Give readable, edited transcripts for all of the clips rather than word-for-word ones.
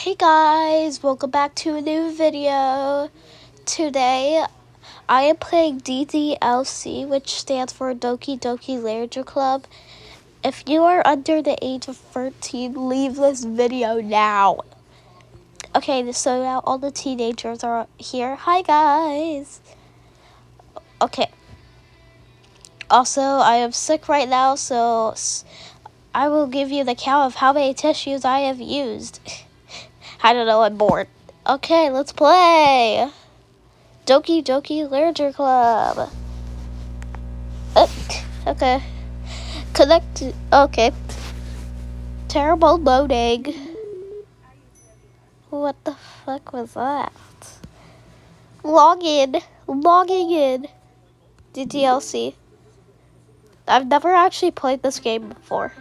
Hey guys, welcome back to a new video. Today, I am playing DDLC, which stands for Doki Doki Literature Club. If you are under the age of 13, leave this video now. Okay, so now all the teenagers are here. Hi guys. Okay. Also, I am sick right now, so I will give you the count of how many tissues I have used. I don't know, I'm bored. Okay, let's play. Doki Doki Literature Club. Okay. Connect. Okay. Terrible loading. What the fuck was that? Logging in. DDLC. I've never actually played this game before.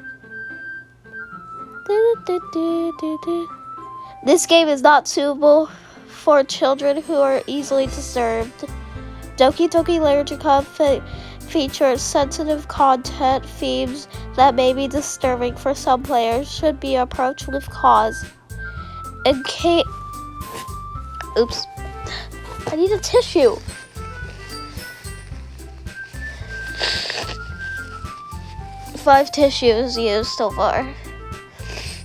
This game is not suitable for children who are easily disturbed. Doki Doki Literature Club features sensitive content. Themes that may be disturbing for some players should be approached with cause. Oops. I need a tissue. Five tissues used so far.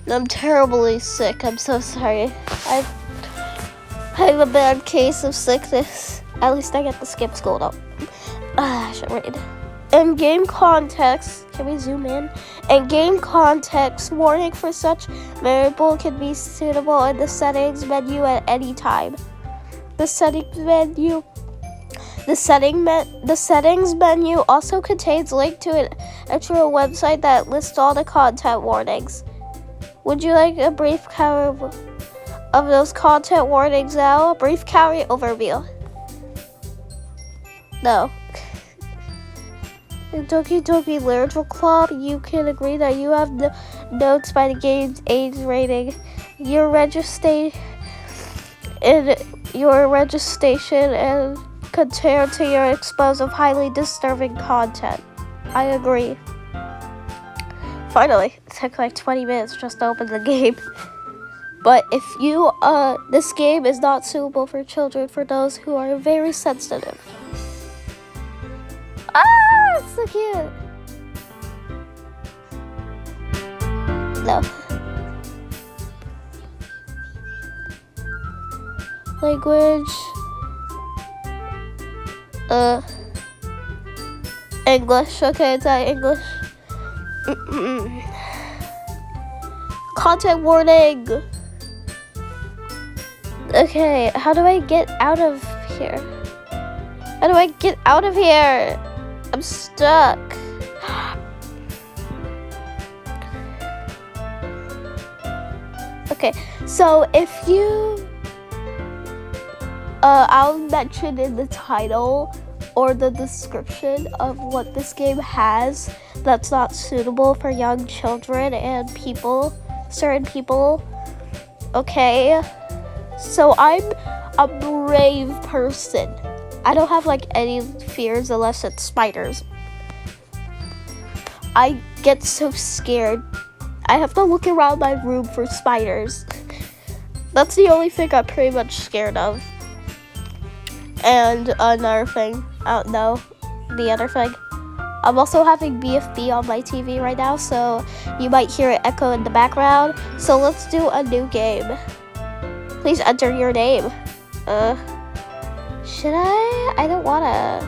I'm terribly sick. I'm so sorry. I have a bad case of sickness. At least I get to skip school though. I should read. In game context, can we zoom in? In game context, warning for such variable can be suitable in the settings menu at any time. The settings menu also contains a link to an actual website that lists all the content warnings. Would you like a brief cover of those content warnings now? A brief carry overview. No. In Doki Doki Literature Club, you can agree that you have notes by the game's age rating. Your registration and compared to your expose of highly disturbing content. I agree. Finally, it took like 20 minutes just to open the game. But if you, this game is not suitable for children, for those who are very sensitive. Ah, it's so cute. No. Language. English. Okay, it's English. Content warning. Okay, how do I get out of here? How do I get out of here? I'm stuck. Okay, so if you I'll mention in the title or the description of what this game has that's not suitable for young children and certain people. Okay, so I'm a brave person. I don't have like any fears unless it's spiders. I get so scared. I have to look around my room for spiders. That's the only thing I'm pretty much scared of. And another thing, I don't know, the other thing. I'm also having BFB on my TV right now, so you might hear it echo in the background. So let's do a new game. Please enter your name. Should I? I don't wanna.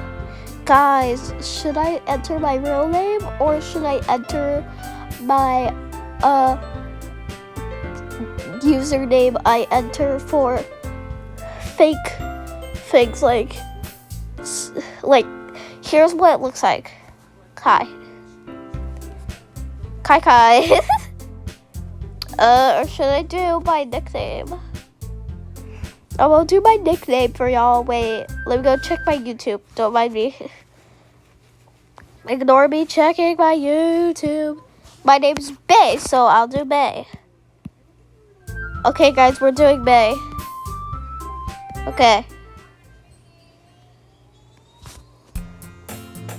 Guys, should I enter my real name or should I enter my username I enter for fake things like here's what it looks like. Kai. Or should I do my nickname? I will do my nickname for y'all. Wait, let me go check my YouTube. Don't mind me. Ignore me checking my YouTube. My name's Bay, so I'll do Bay. Okay, guys, we're doing Bay. Okay.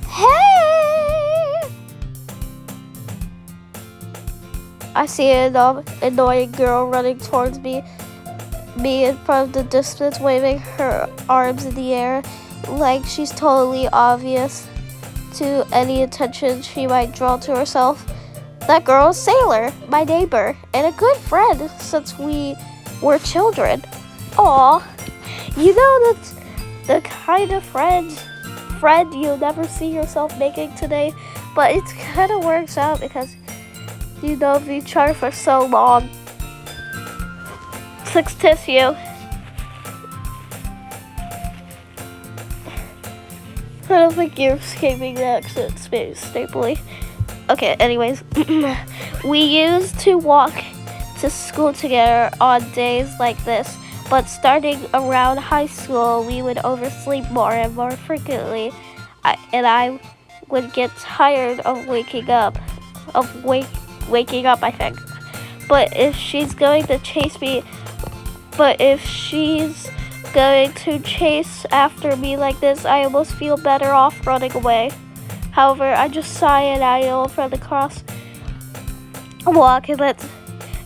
Hey! I see an annoying girl running towards me from the distance, waving her arms in the air like she's totally obvious to any attention she might draw to herself. That girl is Sailor, my neighbor, and a good friend since we were children. Aw, you know that's the kind of friend you'll never see yourself making today, but it kind of works out because you know each other for so long. 6 tissue. I don't think you're escaping that stably. Okay, anyways, we used to walk to school together on days like this, but starting around high school, we would oversleep more and more frequently, and I would get tired of waking up, I think. But if she's going to chase after me like this, I almost feel better off running away. However, I just sigh and I yell from the crosswalk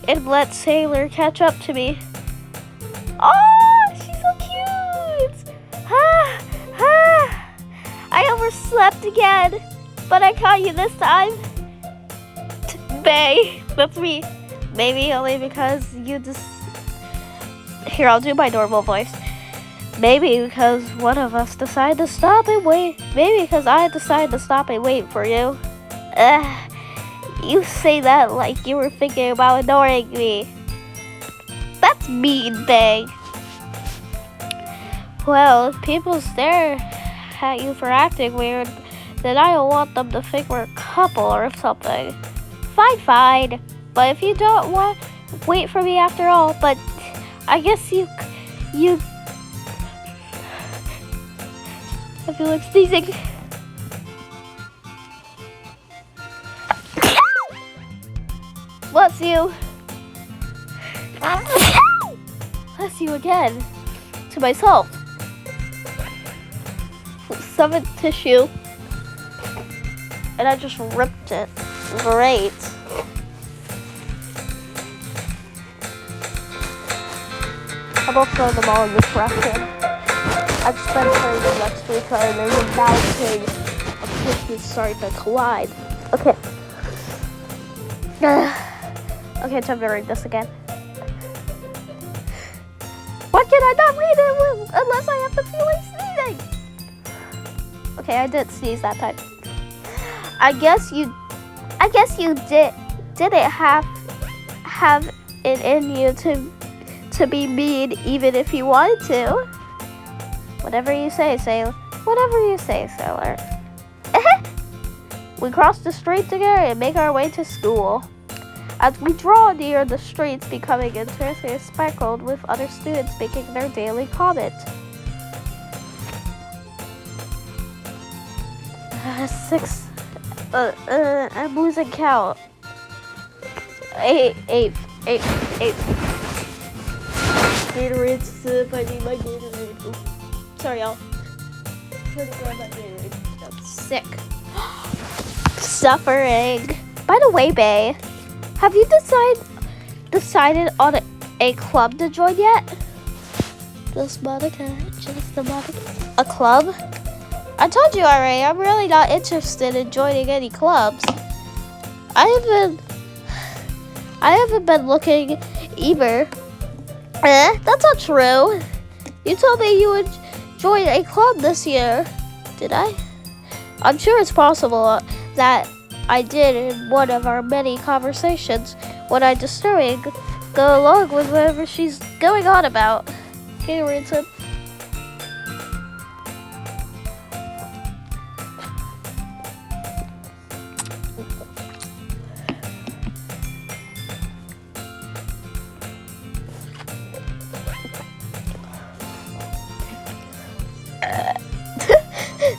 and let Sailor catch up to me. Oh, she's so cute! I overslept again, but I caught you this time. Bay, that's me. Maybe only because you just... Here, I'll do my normal voice. Maybe because one of us decided to stop and wait. Maybe because I decided to stop and wait for you. You say that like you were thinking about ignoring me. That's mean, Bay. Well, if people stare at you for acting weird, then I don't want them to think we're a couple or something. Fine. But if you don't want, wait for me after all. But I guess you. I feel like sneezing. Bless you. Bless you again. To myself. 7th tissue. And I just ripped it. Great. I'm gonna throw them all in this ration. I've spent training next week and there's a mountain of tissues starting to collide. Okay. Okay, time to read this again. Why can I not read it unless I have to feel like sneezing? Okay, I did sneeze that time. I guess you didn't have it in you to be mean even if you wanted to. Whatever you say, Sailor. We cross the street together and make our way to school. As we draw near the streets becoming interesting and speckled with other students making their daily comment. 6. I'm losing count. 8. Gatorade sip. I need my Gatorade. Ooh. Sorry, y'all. I'm trying to grab my Gatorade. I'm sick. Suffering. By the way, Bay, have you decided on a club to join yet? Just Monica. A club? I told you already, I'm really not interested in joining any clubs. I haven't been looking either. That's not true. You told me you would join a club this year. Did I? I'm sure it's possible that I did in one of our many conversations when I disturbing go along with whatever she's going on about. Okay, Ransom.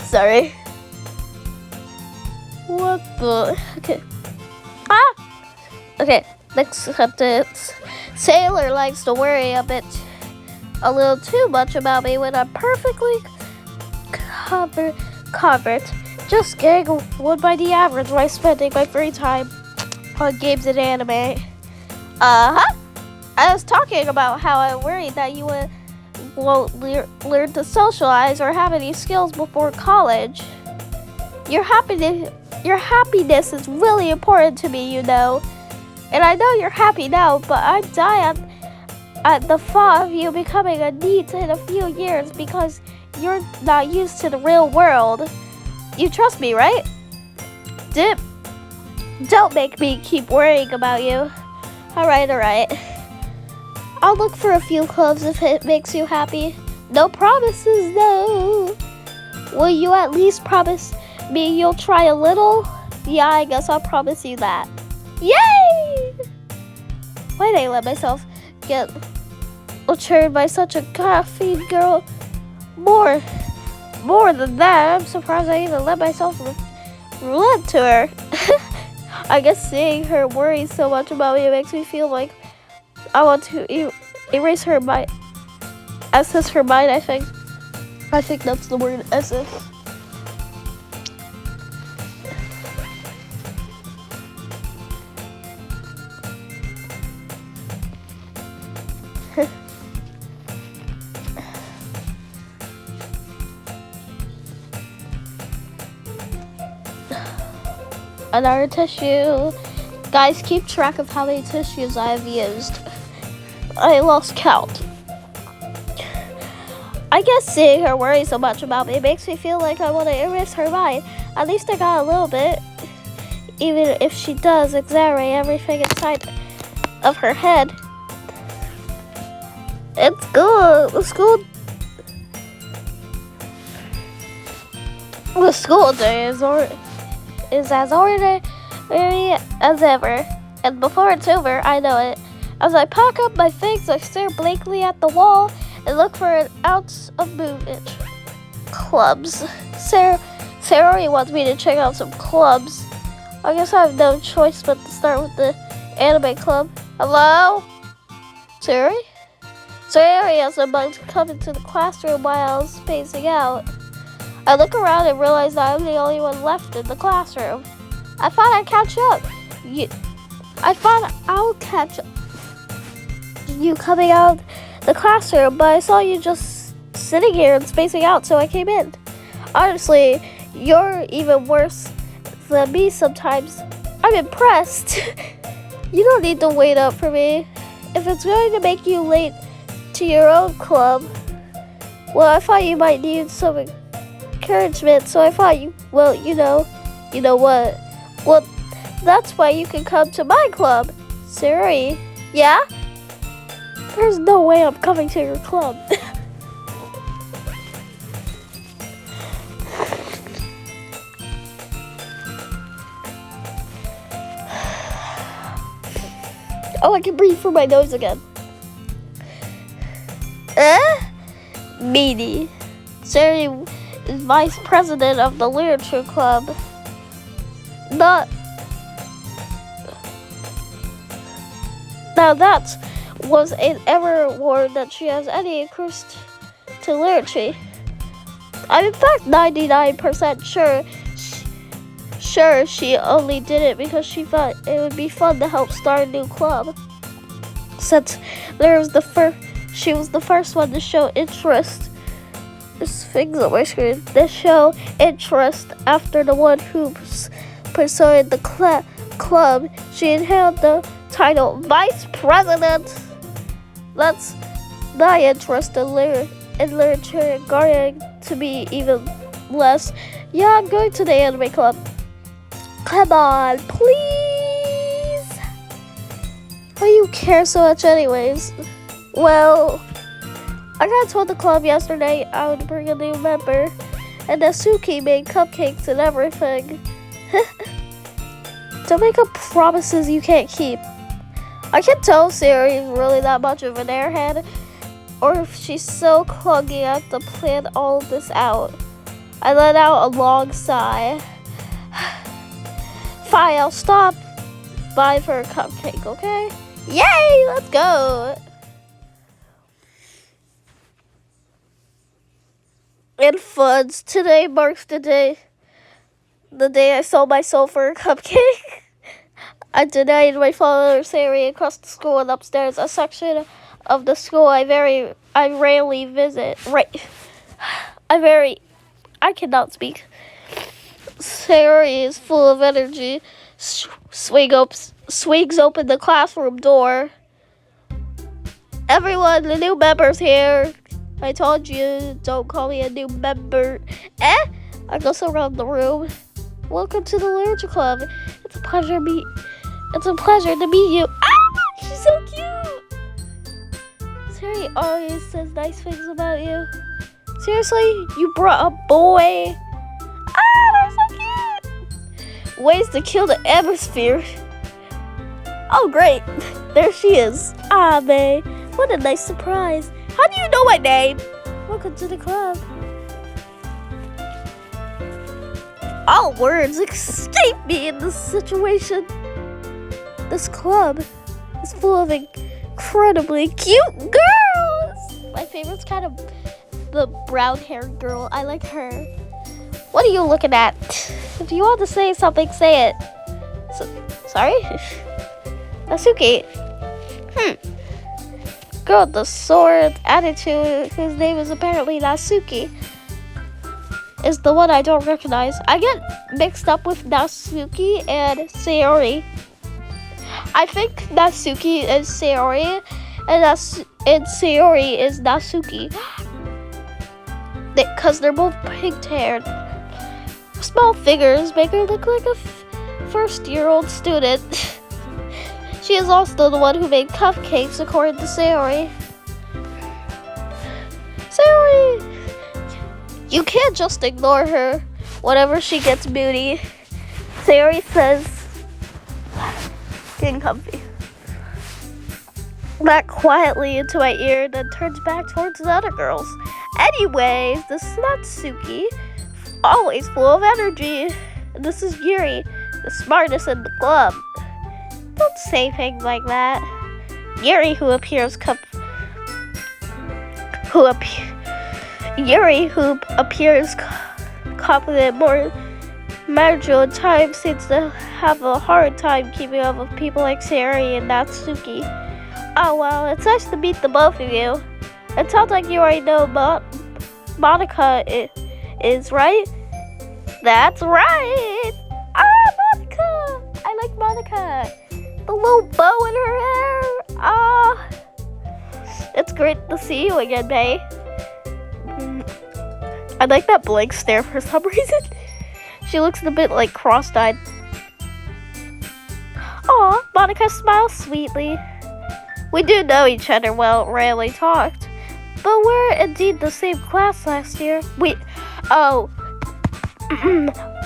Sorry. What the? Okay. Okay, next sentence. Sailor likes to worry a little too much about me when I'm perfectly covered. Just getting one by the average while spending my free time. on games and anime. Uh-huh. I was talking about how I worried that you won't learn to socialize or have any skills before college. Your happiness is really important to me, you know. And I know you're happy now, but I die at the thought of you becoming a NEET in a few years because you're not used to the real world. You trust me, right? Don't make me keep worrying about you. Alright. I'll look for a few clubs if it makes you happy. No promises, though. Will you at least promise me you'll try a little? Yeah, I guess I'll promise you that. Yay! Why did I let myself get lured by such a caffeine girl? More than that, I'm surprised I even let myself relent to her. I guess seeing her worry so much about me makes me feel like I want to erase her mind. Assess her mind, I think. I think that's the word, assess. Another tissue. Guys, keep track of how many tissues I have used. I lost count. I guess seeing her worry so much about me makes me feel like I want to erase her mind. At least I got a little bit. Even if she does exaggerate everything inside of her head. It's good. The school day is as ordinary as ever. And before it's over, I know it. As I pack up my things, I stare blankly at the wall and look for an ounce of movement. Clubs. Sarah wants me to check out some clubs. I guess I have no choice but to start with the anime club. Hello? Sarah? Sarah has a bug to come into the classroom while I was spacing out. I look around and realize that I'm the only one left in the classroom. I thought I'd catch up. I thought I'll catch you coming out of the classroom, but I saw you just sitting here and spacing out, so I came in. Honestly, you're even worse than me sometimes. I'm impressed. You don't need to wait up for me. If it's going to make you late to your own club, well, I thought you might need some encouragement, so I thought you know what? Well, that's why you can come to my club. Siri, yeah? There's no way I'm coming to your club. Oh, I can breathe through my nose again. Meanie. Siri is vice president of the literature club. Now that was an ever award that she has any interest to literature. I'm in fact 99% sure she only did it because she thought it would be fun to help start a new club. Since she was the first one to show interest. There's things on my screen. To show interest after the one who pursued the club. She inhaled the title Vice President. That's my interest in literature and going to be even less. Yeah, I'm going to the anime club. Come on, please. Why do you care so much anyways? Well, I got told the club yesterday I would bring a new member, and Natsuki made cupcakes and everything. Don't make up promises you can't keep. I can't tell if Siri is really that much of an airhead, or if she's so clunky I have to plan all of this out. I let out a long sigh. Fine, I'll stop by for a cupcake, okay? Yay, let's go! And funds. Today marks the day I sold my soul for a cupcake. I denied my father's area across the school and upstairs, a section of the school I rarely visit. I cannot speak. Sari is full of energy. Swings open the classroom door. Everyone, the new member's here. I told you, don't call me a new member. I go around the room. Welcome to the Literature Club. It's a pleasure to meet you. Ah, she's so cute. Sari always says nice things about you. Seriously, you brought a boy. Ah, they're so cute. Ways to kill the atmosphere. Oh, great. There she is. Ah, May. What a nice surprise. How do you know my name? Welcome to the club. All words escape me in this situation. This club is full of incredibly cute girls. My favorite's kind of the brown-haired girl. I like her. What are you looking at? If you want to say something, say it. Sorry? Natsuki. Girl with the sword attitude, whose name is apparently Natsuki, is the one I don't recognize. I get mixed up with Natsuki and Sayori. I think Natsuki is Sayori, and Sayori is Natsuki. Because they're both pink-haired. Small figures make her look like a first-year-old student. She is also the one who made cupcakes, according to Sayori. Sayori! You can't just ignore her whenever she gets moody. Sayori says, getting comfy. Back quietly into my ear, then turns back towards the other girls. Anyways, this is Natsuki, always full of energy. And this is Yuri, the smartest in the club. Don't say things like that. Yuri, who appears confident more marginal at times, seems to have a hard time keeping up with people like Sari and Natsuki. Oh well, it's nice to meet the both of you. It sounds like you already know Monica is, right? That's right! Ah, Monica! I like Monica! The little bow in her hair! Ah! It's great to see you again, May. I like that blank stare for some reason. She looks a bit like cross-eyed. Aw, Monica smiles sweetly. We do know each other well, rarely talked. But we're indeed the same class last year.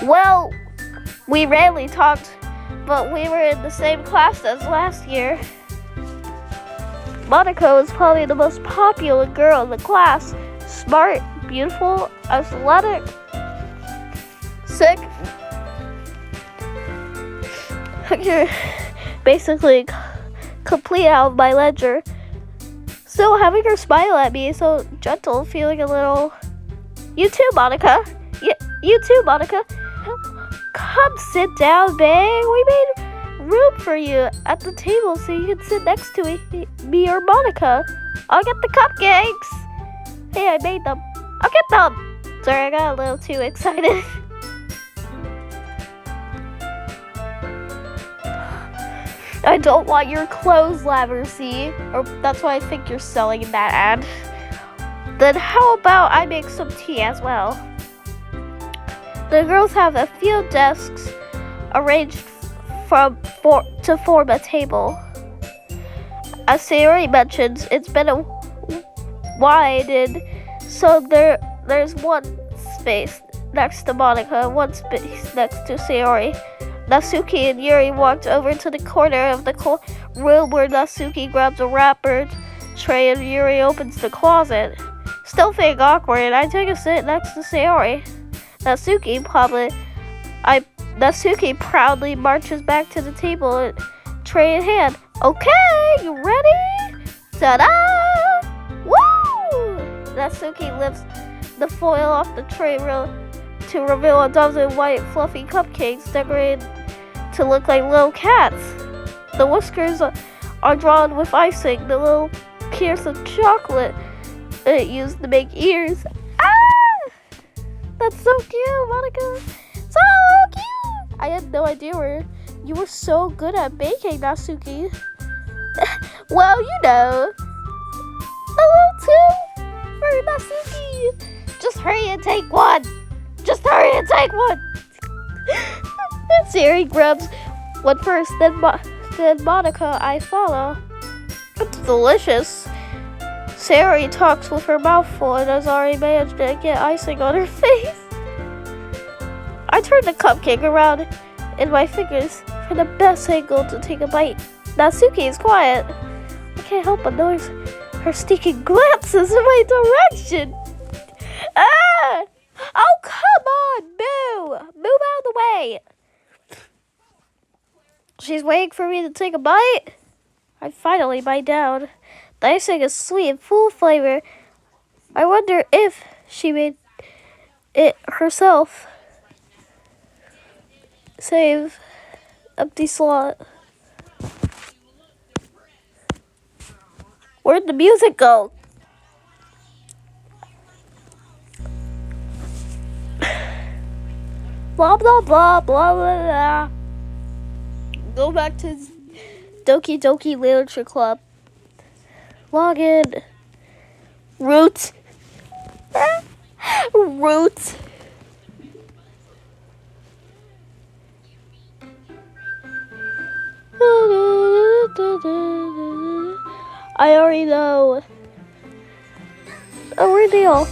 Well, we rarely talked, but we were in the same class as last year. Monica was probably the most popular girl in the class. Smart, beautiful, athletic, sick. You're basically complete out of my ledger. Still having her smile at me, so gentle, feeling a little... You too, Monica. You too, Monica. Come sit down, babe. We made room for you at the table so you can sit next to me or Monica. I'll get the cupcakes. Hey, I made them. I'll get them. Sorry, I got a little too excited. I don't want your clothes, Laversy. Or that's why I think you're selling in that ad. Then how about I make some tea as well? The girls have a few desks arranged to form a table. As Sayori mentions, it's been widened, so there's one space next to Monica, one space next to Sayori. Natsuki and Yuri walked over to the corner of the room where Natsuki grabs a wrapper tray and Yuri opens the closet. Still feeling awkward, I take a seat next to Sayori. Natsuki proudly marches back to the table, tray in hand. Okay, you ready? Ta-da! Woo! Natsuki lifts the foil off the tray to reveal a dozen white fluffy cupcakes decorated to look like little cats. The whiskers are drawn with icing. The little piece of chocolate used to make ears. Ah! That's so cute, Monica. So cute! I had no idea you were so good at baking, Natsuki. Well, you know. A little too for Natsuki. Just hurry and take one. Just hurry and take one. Siri grabs one first, then Monica, I follow. It's delicious. Sari talks with her mouth full and has already managed to get icing on her face. I turn the cupcake around in my fingers for the best angle to take a bite. Natsuki is quiet. I can't help but notice her sneaking glances in my direction. Ah! Oh, come on, Boo! Move out of the way. She's waiting for me to take a bite. I finally bite down. The icing is sweet and full of flavor. I wonder if she made it herself. Save empty slot. Where'd the music go? Blah, blah, blah, blah, blah, blah. Go back to Doki Doki Literature Club. Log in. Root. Root. I already know. Oh, where'd they all?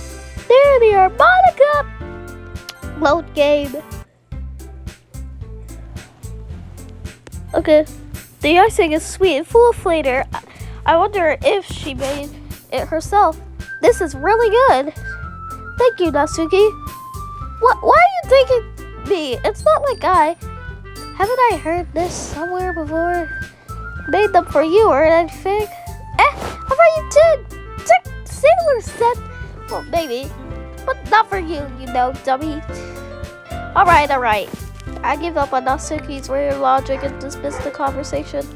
There they are. Monica! Load game. Okay. The icing is sweet and full of flavor. I wonder if she made it herself. This is really good. Thank you, Natsuki. Why are you thanking me? It's not like haven't I heard this somewhere before? Made them for you or anything? How about you did? Sailor said, well, maybe, but not for you, you know, dummy. Alright. I give up on Natsuki's weird logic and dismiss the conversation.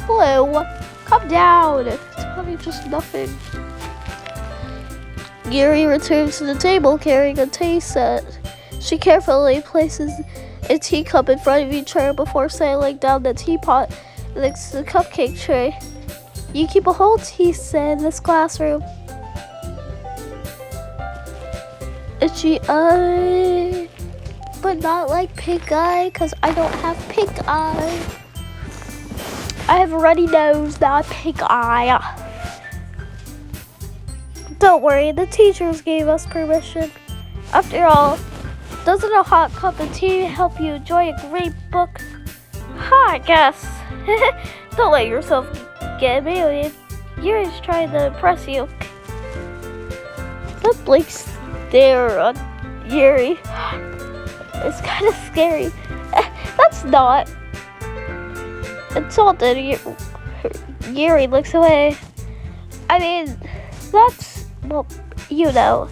Blue, come down. It's probably just nothing. Yuri returns to the table carrying a tea set. She carefully places a teacup in front of each other before settling down the teapot next to the cupcake tray. You keep a whole tea set in this classroom. Itchy eye. But not like pink eye, because I don't have pink eye. I have a runny nose, not pink eye. Don't worry, the teachers gave us permission. After all, doesn't a hot cup of tea help you enjoy a great book? I guess. Don't let yourself get humiliated. Yuri's trying to impress you. That blank stare on Yuri. It's kind of scary. That's not. Insulted, Yuri looks away. I mean, that's, well, you know.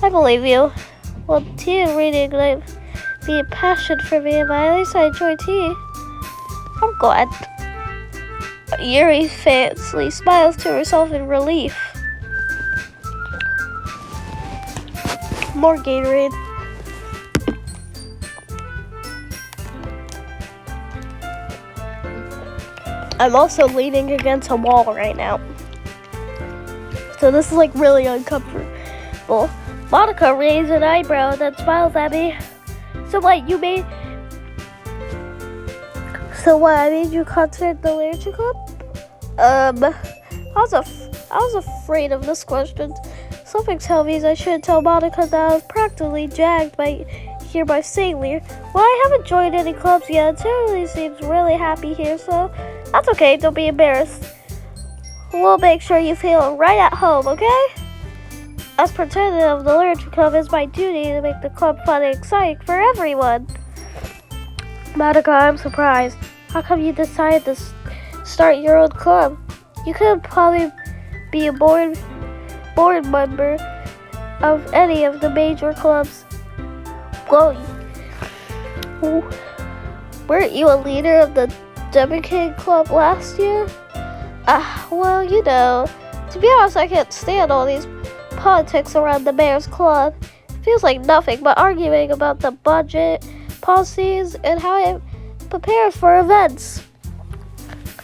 I believe you. Well, tea reading might be a passion for me, but at least I enjoy tea. I'm glad. Yuri faintly smiles to herself in relief. More Gatorade. I'm also leaning against a wall right now. So this is like really uncomfortable. Monica raises an eyebrow and then smiles at me. So what, I made you contact the Literature Club? I was afraid of this question. Something tells me I shouldn't tell Monica that I was practically jagged by Sailor. Well, I haven't joined any clubs yet. Tilly seems really happy here, so that's okay. Don't be embarrassed. We'll make sure you feel right at home, okay? As president of the Literature Club, it's my duty to make the club fun and exciting for everyone. Monica, I'm surprised. How come you decided to start your own club? You could probably be a board member of any of the major clubs. Well, weren't you a leader of the Democratic Club last year? Well, you know, to be honest, I can't stand all these politics around the mayor's club. It feels like nothing but arguing about the budget, policies, and how I prepare for events.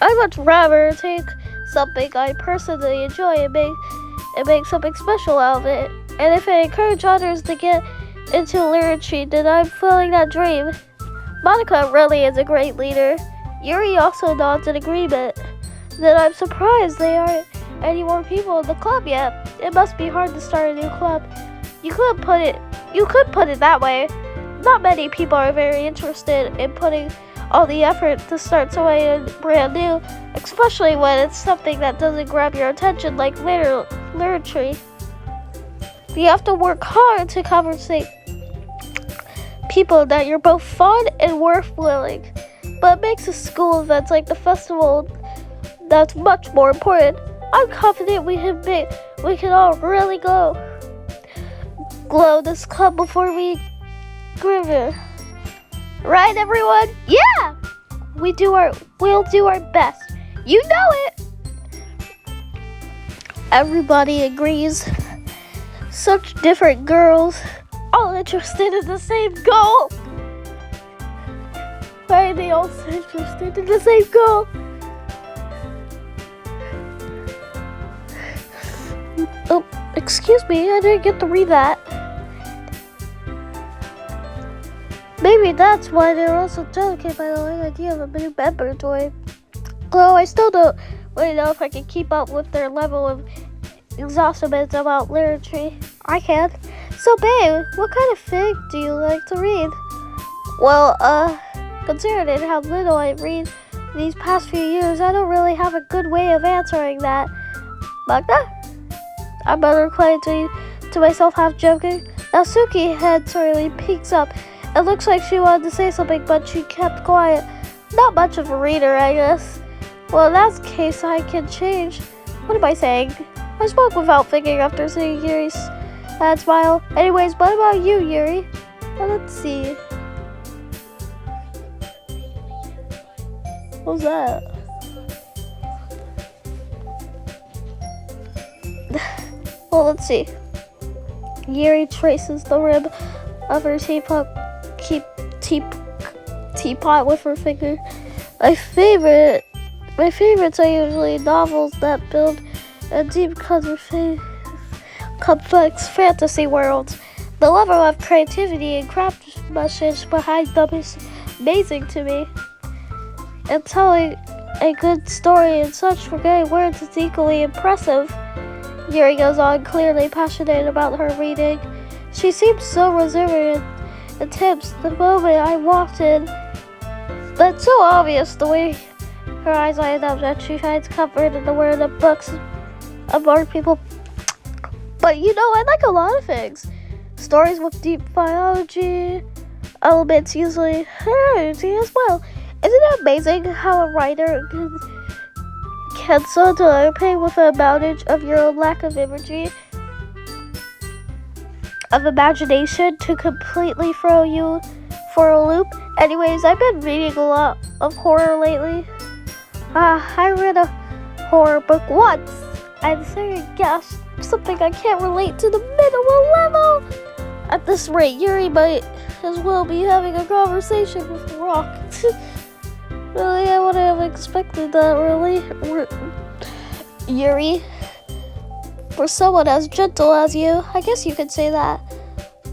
I'd much rather take something I personally enjoy and make something special out of it. And if I encourage others to get into literature, then I'm fulfilling that dream. Monica really is a great leader. Yuri also nods in agreement. Then I'm surprised there aren't any more people in the club yet. It must be hard to start a new club. You could put it that way. Not many people are very interested in putting all the effort to start something brand new, especially when it's something that doesn't grab your attention like literature. You have to work hard to conversate people that you're both fun and worth willing. But it makes a school events like the festival that's much more important. I'm confident we can all really glow this club before we graduate. Right, everyone? Yeah! We'll do our best. You know it! Everybody agrees. Such different girls, all interested in the same goal. Why are they all so interested in the same goal? Oh, excuse me, I didn't get to read that. Maybe that's why they're also delicate by the idea of a new member join. Although I still don't really know if I can keep up with their level of exhaustion about literature. I can. So babe, what kind of fic do you like to read? Well, considering how little I read these past few years, I don't really have a good way of answering that. Magda? I muttered quietly to myself, half joking. Natsuki's head suddenly peeks up. It looks like she wanted to say something, but she kept quiet. Not much of a reader, I guess. Well, in that case, I can change. What am I saying? I spoke without thinking after seeing Yuri's sad smile. Anyways, what about you, Yuri? Well, let's see. What was that? Well, let's see. Yuri traces the rim of her teapot with her finger. My favorites are usually novels that build a deep complex fantasy world. The level of creativity and craftsmanship behind them is amazing to me. And telling a good story in such forgetting words is equally impressive. Yuri goes on, clearly passionate about her reading. She seems so reserved and tense the moment I walked in. But it's so obvious the way her eyes light up that she finds comfort in the word of books among people. But you know, I like a lot of things. Stories with deep biology elements usually as well. Isn't it amazing how a writer can so play with the advantage of your own lack of imagery, of imagination to completely throw you for a loop? Anyways, I've been reading a lot of horror lately. I read a horror book once. I'm guess something I can't relate to the minimal level. At this rate, Yuri might as well be having a conversation with the rock. Really, I wouldn't have expected that, really. Yuri, for someone as gentle as you, I guess you could say that.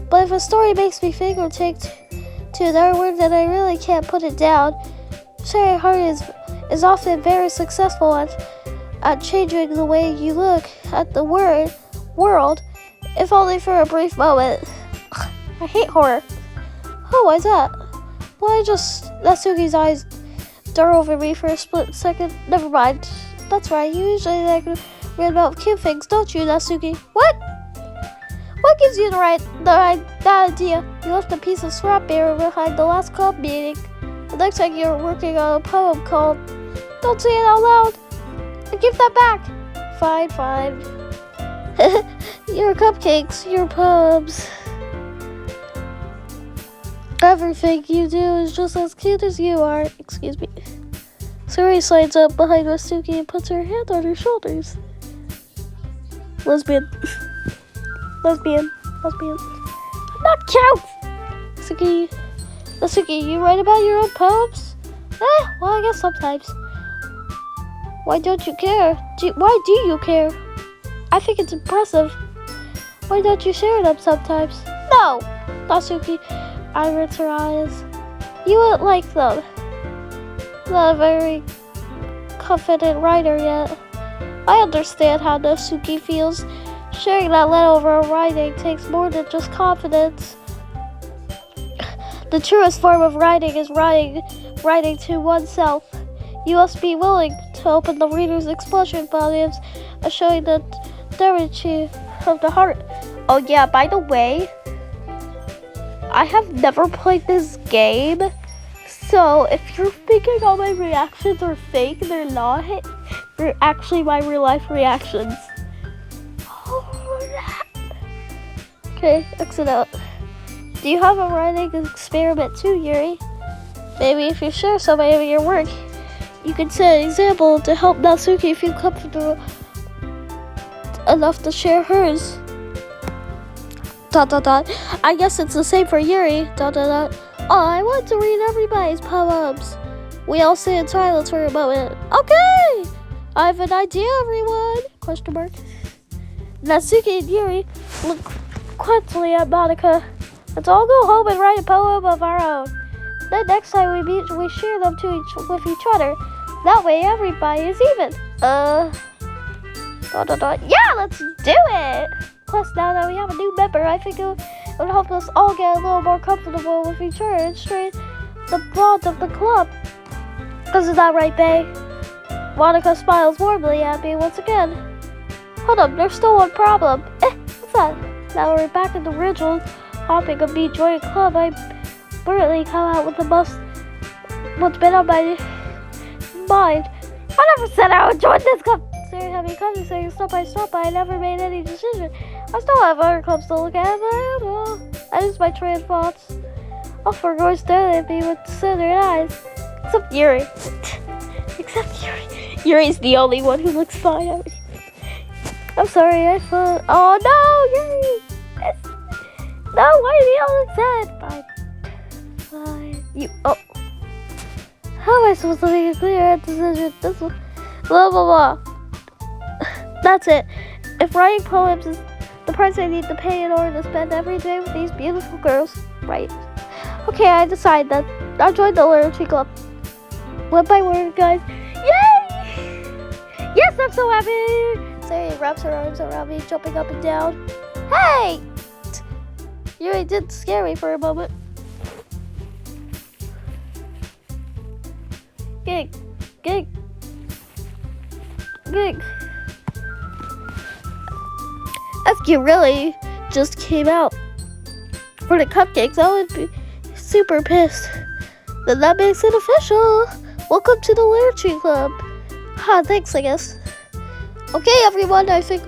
But if a story makes me think or take to another word, then I really can't put it down. Sherry Hart is often very successful at changing the way you look at the world, if only for a brief moment. I hate horror. Oh, why's that? Well, Natsuki's eyes dart over me for a split second. Never mind. That's right, you usually like to read about cute things, don't you, Natsuki? What? What gives you that idea? You left a piece of scrap paper behind the last club meeting. It looks like you're working on a poem called Don't Say It Out Loud. And give that back. Fine. Your cupcakes, your poems. Everything you do is just as cute as you are. Excuse me. Suri slides up behind Natsuki and puts her hand on her shoulders. Lesbian. Lesbian. Lesbian. I'm not cute! Natsuki, you write about your own poems? Well, I guess sometimes. Why don't you care? Why do you care? I think it's impressive. Why don't you share them sometimes? No! Natsuki irons her eyes. You wouldn't like them. Not a very confident writer yet. I understand how Natsuki feels. Sharing that level of writing takes more than just confidence. The truest form of writing is writing to oneself. You must be willing to open the reader's expression volumes and showing the direction of the heart. Oh yeah, by the way, I have never played this game, so if you're thinking all my reactions are fake, they're not. They're actually my real life reactions. Okay, exit out. Do you have a writing experiment too, Yuri? Maybe if you share some of your work, you can set an example to help Natsuki feel comfortable enough to share hers. ... I guess it's the same for Yuri. ... Oh, I want to read everybody's poems. We all sit in silence for a moment. Okay! I have an idea, everyone! Question mark. Natsuki and Yuri look quietly at Monica. Let's all go home and write a poem of our own. Then next time we meet, we share them with each other. That way everybody is even. Yeah, let's do it! Plus, now that we have a new member, I think it would help us all get a little more comfortable with each other and strengthen the bond of the club. Isn't that right, Bae? Monica smiles warmly at me once again. Hold up, there's still one problem. What's that? Now we're back in the original topic of me joining a club. I brilliantly come out with what's been on my mind. I never said I would join this club. Staring at me conversating step by step, I never made any decision. I still have other clubs to look at, but that is my train of thoughts. I'll forego staring at me with centered eyes. Except Yuri. Except Yuri. Yuri's the only one who looks fine at me. I'm sorry, I thought. Oh no, Yuri! No, why are you all upset? Fine. You. Oh. How am I supposed to make a clear decision? This one. Blah blah blah. That's it. If writing poems is the price I need to pay in order to spend every day with these beautiful girls, right? Okay, I decide that I'll join the literacy club. Word by word, guys. Yay! Yes, I'm so happy! Sarah wraps her arms around me, jumping up and down. Hey! You really did scare me for a moment. Gig. Gig. Gig. If you really just came out for the cupcakes, I would be super pissed. Then that makes it official. Welcome to the Literature Club. Thanks, I guess. Okay, everyone, I think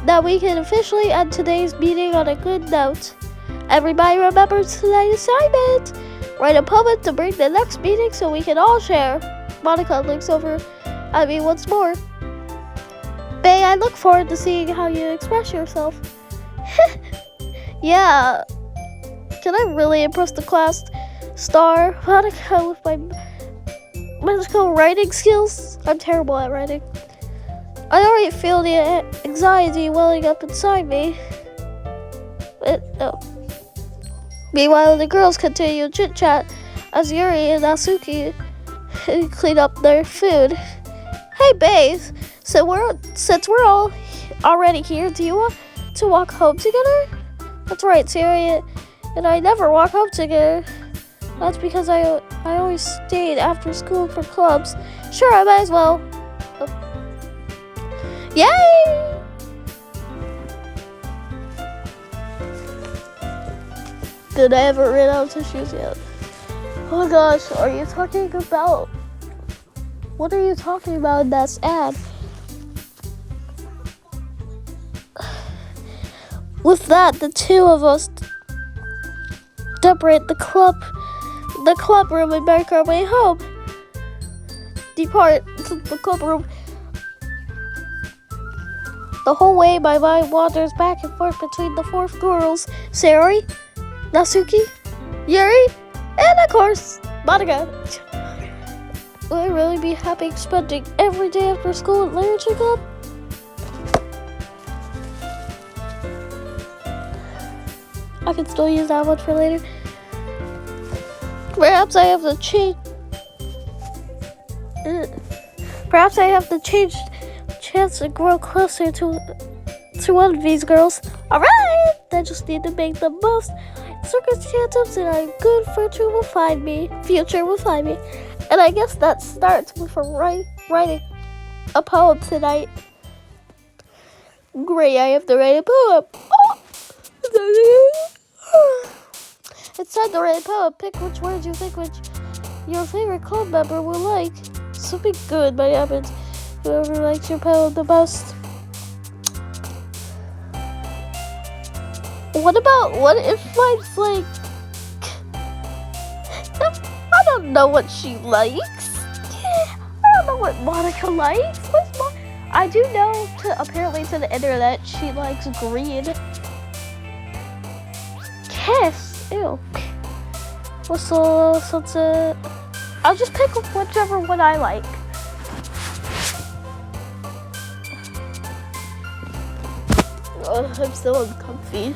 that we can officially end today's meeting on a good note. Everybody remember tonight's assignment. Write a poem to bring the next meeting so we can all share. Monica looks over at me once more. Bae, I look forward to seeing how you express yourself. Yeah. Can I really impress the class star, Monica, with my magical writing skills? I'm terrible at writing. I already feel the anxiety welling up inside me. Meanwhile, the girls continue chit-chat as Yuri and Natsuki clean up their food. Hey, Bae, since we're all already here, do you want to walk home together? That's right, Yuri and I never walk home together. That's because I always stayed after school for clubs. Sure, I might as well. Yay! Did I ever ran out of tissues yet? Oh my gosh, what are you talking about in that ad? With that, the two of us decorate the club room and make our way home. depart to the club room. The whole way, my mind wanders back and forth between the four girls: Sayori, Natsuki, Yuri, and of course, Monica. Will I really be happy spending every day after school at Literature Club? I can still use that one for later. Perhaps I have to change. Perhaps I have to change chance to grow closer to one of these girls. Alright! I just need to make the most circumstances and a good future will find me. And I guess that starts with writing a poem tonight. Great, I have to write a poem. It's time to write a poem. Pick which words you think your favorite club member will like. Something good might happen. Whoever likes your poem the most. What if mine's like... I don't know what she likes. I don't know what Monica likes. I do know, apparently to the internet, she likes green. Kiss. Ew. Whistle, sunset. I'll just pick whichever one I like. I'm still uncomfy.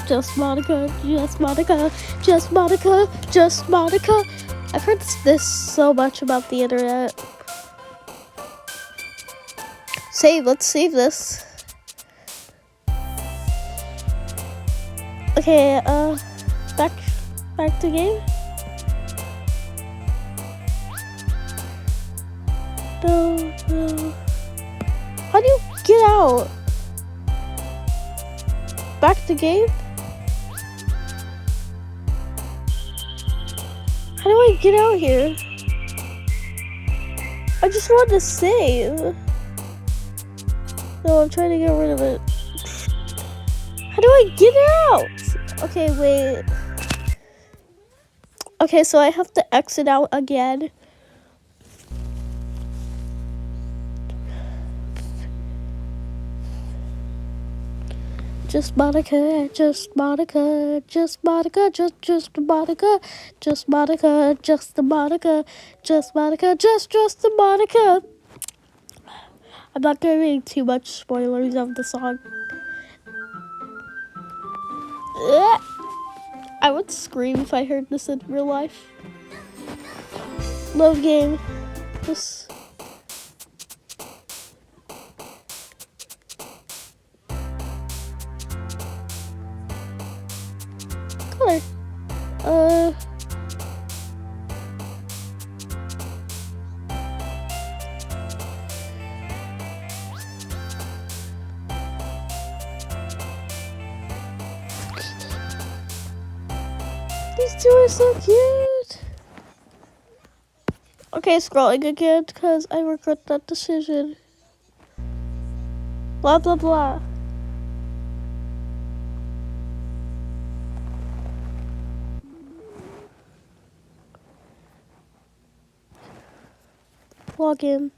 Just Monica, just Monica, just Monica, just Monica. I've heard this so much about the internet. Let's save this. Okay, back to game. No. How do you get out? Back to game? How do I get out here? I just want to save. No, I'm trying to get rid of it. How do I get out? Okay, wait. Okay, so I have to exit out again. Just Monica, just Monica, just Monica, just Monica, just Monica, just the Monica, just Monica, just the Monica. I'm not giving too much spoilers of the song. I would scream if I heard this in real life. Love game. This. Color. These two are so cute. Okay, scrolling again because I regret that decision. Blah, blah, blah. Log in.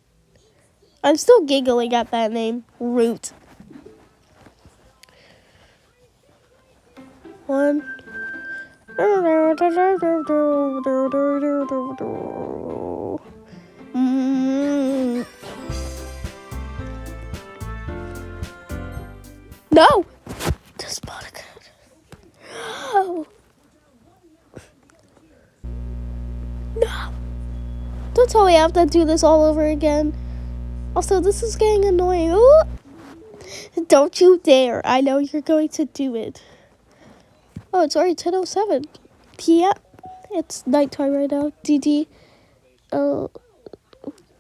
I'm still giggling at that name. Root. 1. No! Just Monica. No! No! Don't tell me I have to do this all over again. Also, this is getting annoying. Ooh. Don't you dare. I know you're going to do it. Oh, it's already 10:07 p.m. It's nighttime right now. Doki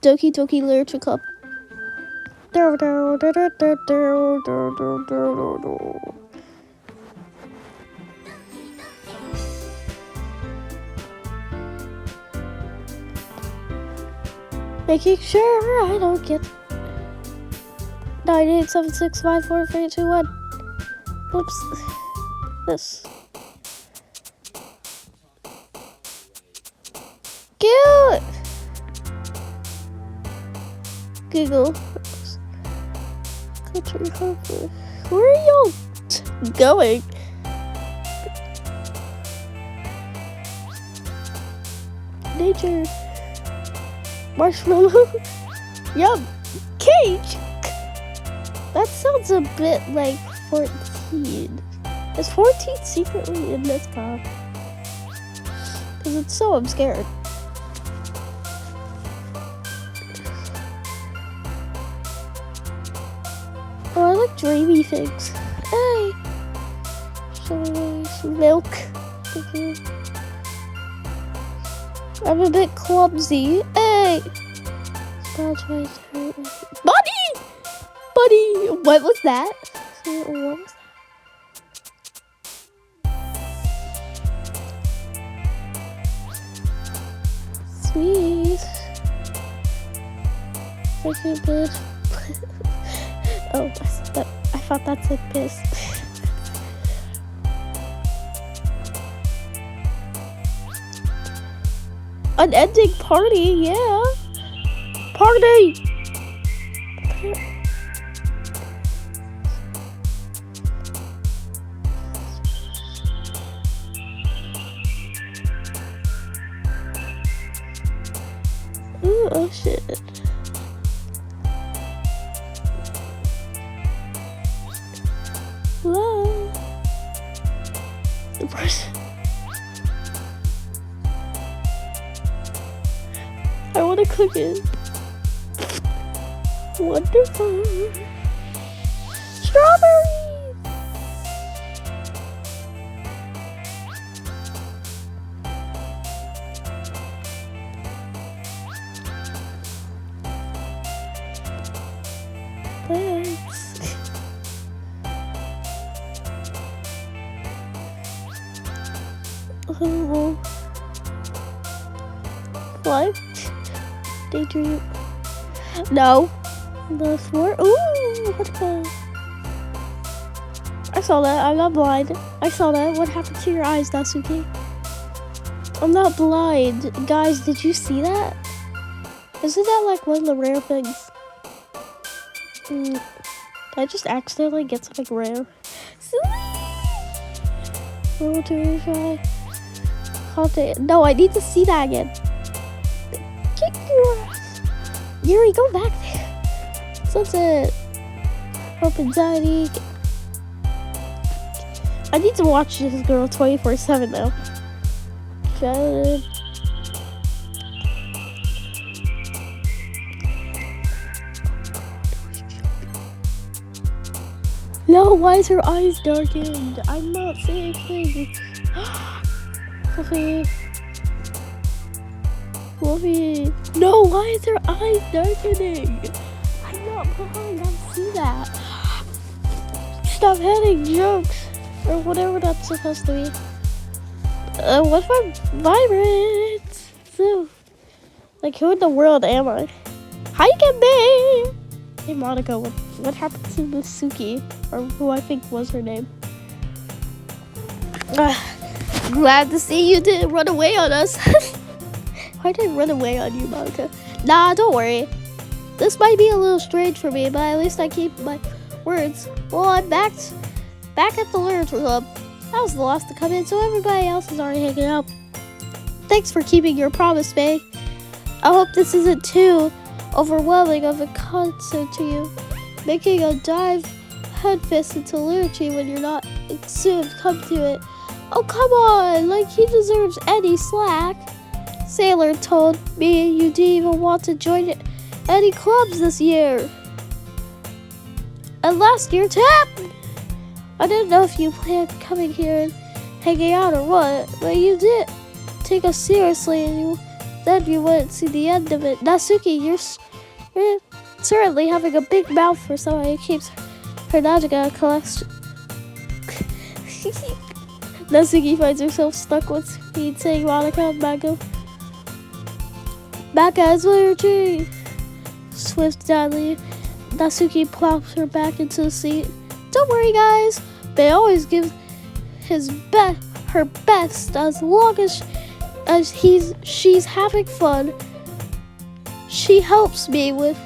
Doki Literature Club. Making sure I don't get 987654321. Whoops. This. Cute. Giggle. Country Hopper. Where are y'all going? Nature. Marshmallow. Yum. Cage. That sounds a bit like 14. Is 14 secretly in this car? Because it's so I'm scared. Oh, I like dreamy things. Hey! Strawberries, milk. Thank you. I'm a bit clumsy. Hey! Buddy! Buddy! What was that? What was that? Sweet. Thank you, good. Oh, I thought that said piss. Unending party, yeah. Party! Ooh, oh shit. Whoa. The person. I want to cook it. Wonderful. Strawberries. Thanks. Oh. What? Daydream. No. The floor. Ooh, what the? I saw that. I'm not blind. I saw that. What happened to your eyes, Natsuki? I'm not blind. Guys, did you see that? Isn't that like one of the rare things? Did I just accidentally get something rare? Oh, to try. No, I need to see that again. Kick your ass. Yuri, go back there. Sunset. Hope anxiety. I need to watch this girl 24/7 now. No, why is her eyes darkened? I'm not saying things. Fluffy. Fluffy. No, why is her eyes darkening? I'm not blind, I see that. Stop having jokes. Or whatever that's supposed to be. What's my vibrant? So, like, who in the world am I? Hi, me. Hey, Monica, what happened to Misuki? Or who I think was her name. Glad to see you didn't run away on us. Why did I run away on you, Monica? Nah, don't worry. This might be a little strange for me, but at least I keep my words. Well, I'm back at the literature club. I was the last to come in, so everybody else is already hanging out. Thanks for keeping your promise, May. I hope this isn't too overwhelming of a concept to you. Making a dive headfirst into literature when you're not soon come to it. Oh, come on, like he deserves any slack. Sailor told me you didn't even want to join any clubs this year. And last year, tap! I didn't know if you planned coming here and hanging out or what, but you did take us seriously and then you wouldn't see the end of it. Natsuki, you're certainly having a big mouth for somebody who keeps her Najiga collection. Natsuki finds herself stuck with speed saying Monica and Mako. Maka is literature. Swift deadly. Natsuki plops her back into the seat. Don't worry, guys. They always give her best as long as she's having fun. She helps me with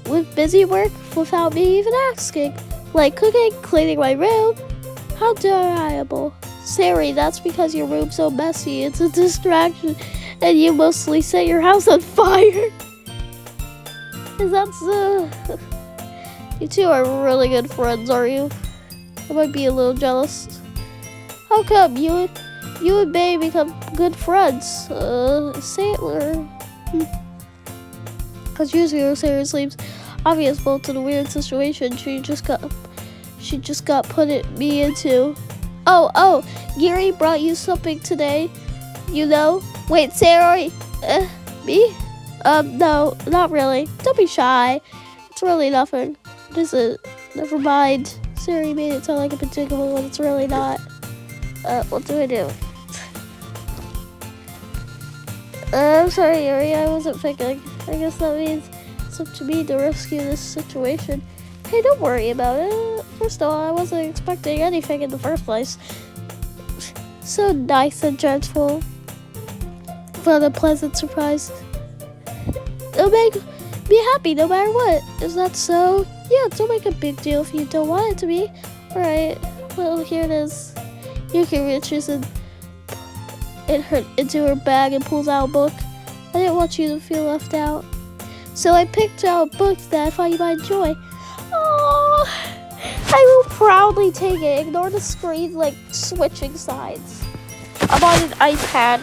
with busy work without me even asking, like cooking, cleaning my room. How deniable. Sari, that's because your room's so messy. It's a distraction, and you mostly set your house on fire. Is that so? You two are really good friends, are you? I might be a little jealous. How come you and May become good friends? Sailor. Because usually Sarah seems obvious both to the weird situation she just got put me into. Oh, Gary brought you something today. You know? Wait, Sarah, me? No, not really. Don't be shy. It's really nothing. What is it? Never mind. Sarah made it sound like a particular one. It's really not. What do I do? I'm sorry, Yuri. I wasn't thinking. I guess that means it's up to me to rescue this situation. Hey, don't worry about it. First of all, I wasn't expecting anything in the first place. So nice and gentle. What a pleasant surprise. It'll make me happy no matter what. Is that so? Yeah, don't make a big deal if you don't want it to be. Alright, well, here it is. Yuki reaches into her bag and pulls out a book. I didn't want you to feel left out. So I picked out a book that I thought you might enjoy. Oh, I will proudly take it. Ignore the screen like switching sides. I'm on an iPad.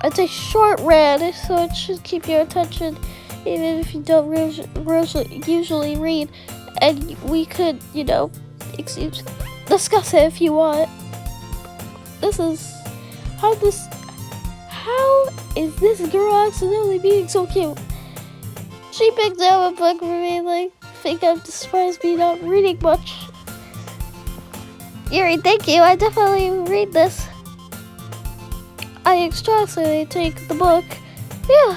It's a short read, so it should keep your attention even if you don't usually read. And we could, discuss it if you want. How is this girl accidentally being so cute? She picked up a book for me, think I'm surprised me not reading much. Yuri, thank you. I definitely read this. I expressly take the book. Yeah,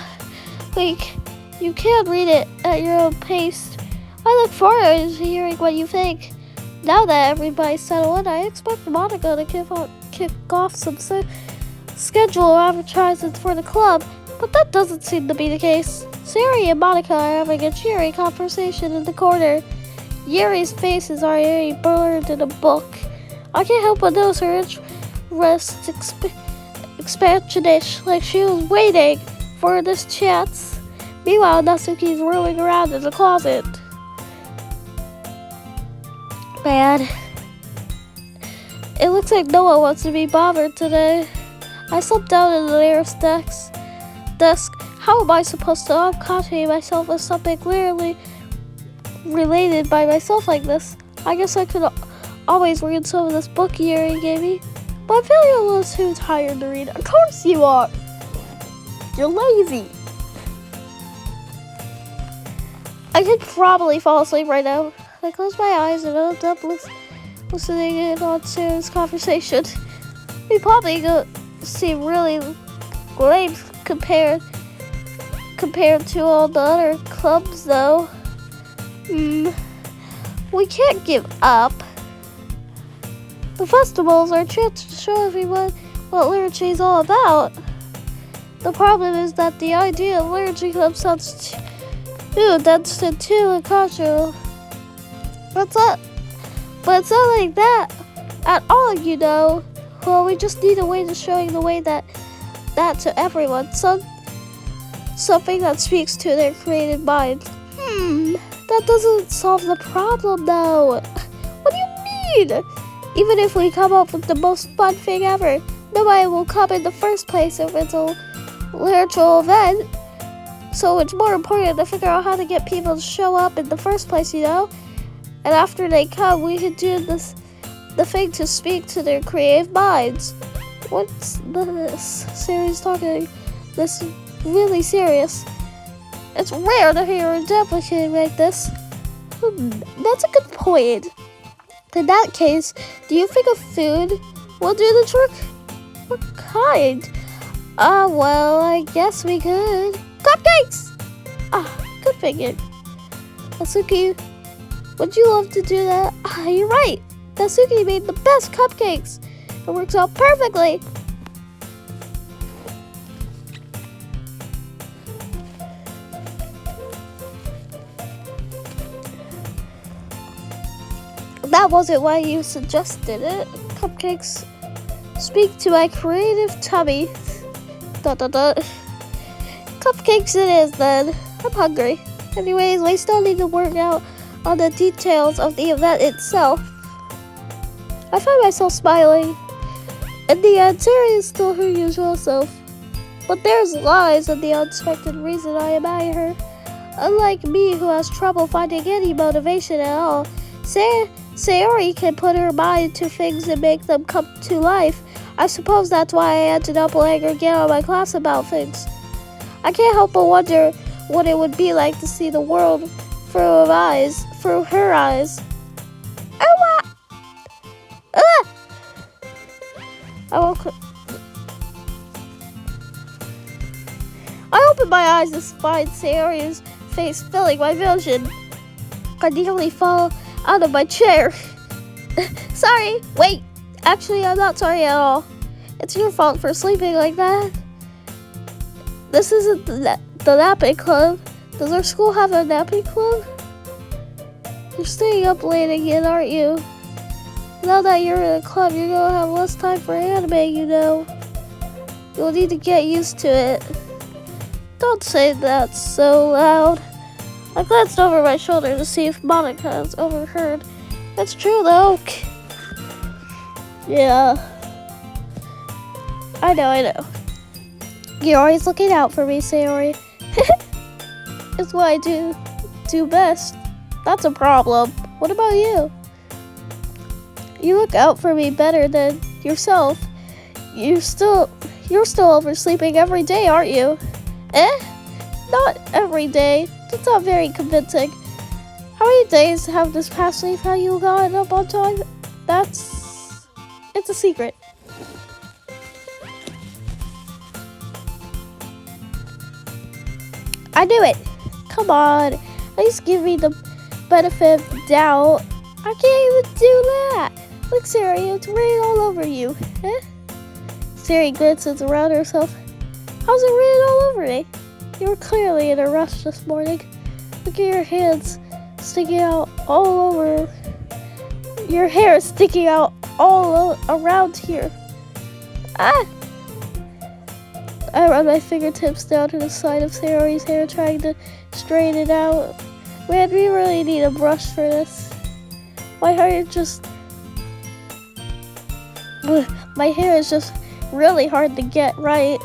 you can read it at your own pace. I look forward to hearing what you think. Now that everybody's settled in, I expect Monica to kick off some schedule advertisements for the club, but that doesn't seem to be the case. Sari and Monica are having a cheery conversation in the corner. Yuri's face is already burned in a book. I can't help but notice her interest expansionish, like she was waiting for this chance. Meanwhile, Natsuki's rolling around in the closet. Man, it looks like no one wants to be bothered today. I slumped down in the nearest desk. How am I supposed to accommodate myself with something clearly related by myself like this? I guess I could always read some of this book Yuri gave me, but I'm feeling a little too tired to read. Of course you are. You're lazy. I could probably fall asleep right now. I close my eyes and end up listening in on Sarah's conversation. We probably seem really lame compared to all the other clubs, though. We can't give up. The festivals are a chance to show everyone what liturgy is all about. The problem is that the idea of liturgy club sounds too dense and too unconscionable. But it's not like that at all, Well, we just need a way to showing the way that to everyone. Something that speaks to their creative mind. That doesn't solve the problem, though. What do you mean? Even if we come up with the most fun thing ever, nobody will come in the first place if it's a liturgical event. So it's more important to figure out how to get people to show up in the first place, And after they come, we can do the thing to speak to their creative minds. What's this? Sari's talking this really serious. It's rare to hear a duplicate like this. That's a good point. In that case, do you think a food will do the trick? What kind? Well, I guess we could. Cupcakes! Good thinking. Natsuki, would you love to do that? You're right. Natsuki made the best cupcakes. It works out perfectly. that wasn't why you suggested it. Cupcakes speak to my creative tummy. Dot dot dot. Cupcakes it is then. I'm hungry. Anyways, we still need to work out on the details of the event itself. I find myself smiling. In the end, Sarah is still her usual self. But there's lies in the unexpected reason I admire her. Unlike me, who has trouble finding any motivation at all, Sayori can put her mind to things and make them come to life. I suppose that's why I ended up laying again on my class about things. I can't help but wonder what it would be like to see the world through her eyes. Oh, I opened my eyes to find Sayori's face filling my vision. I nearly fall out of my chair. Sorry, wait. Actually, I'm not sorry at all. It's your fault for sleeping like that. This isn't the napping club. Does our school have a napping club? You're staying up late again, aren't you? Now that you're in a club, you're gonna have less time for anime, you know. You'll need to get used to it. Don't say that so loud. I glanced over my shoulder to see if Monica has overheard. That's true, though. Yeah. I know. You're always looking out for me, Sayori. It's what I do best. That's a problem. What about you? You look out for me better than yourself. You're still oversleeping every day, aren't you? Not every day. That's not very convincing. How many days have this past week have you gotten up on time? It's a secret. I knew it. Come on. At least give me the benefit of the doubt. I can't even do that. Look, Sarah, it's raining all over you. Sarah glances around herself. How's it raining all over me? You were clearly in a rush this morning. Look at your hands sticking out all over. Your hair is sticking out all around here. I run my fingertips down to the side of Sayori's hair, trying to straighten it out. Man, we really need a brush for this. My hair is just really hard to get right.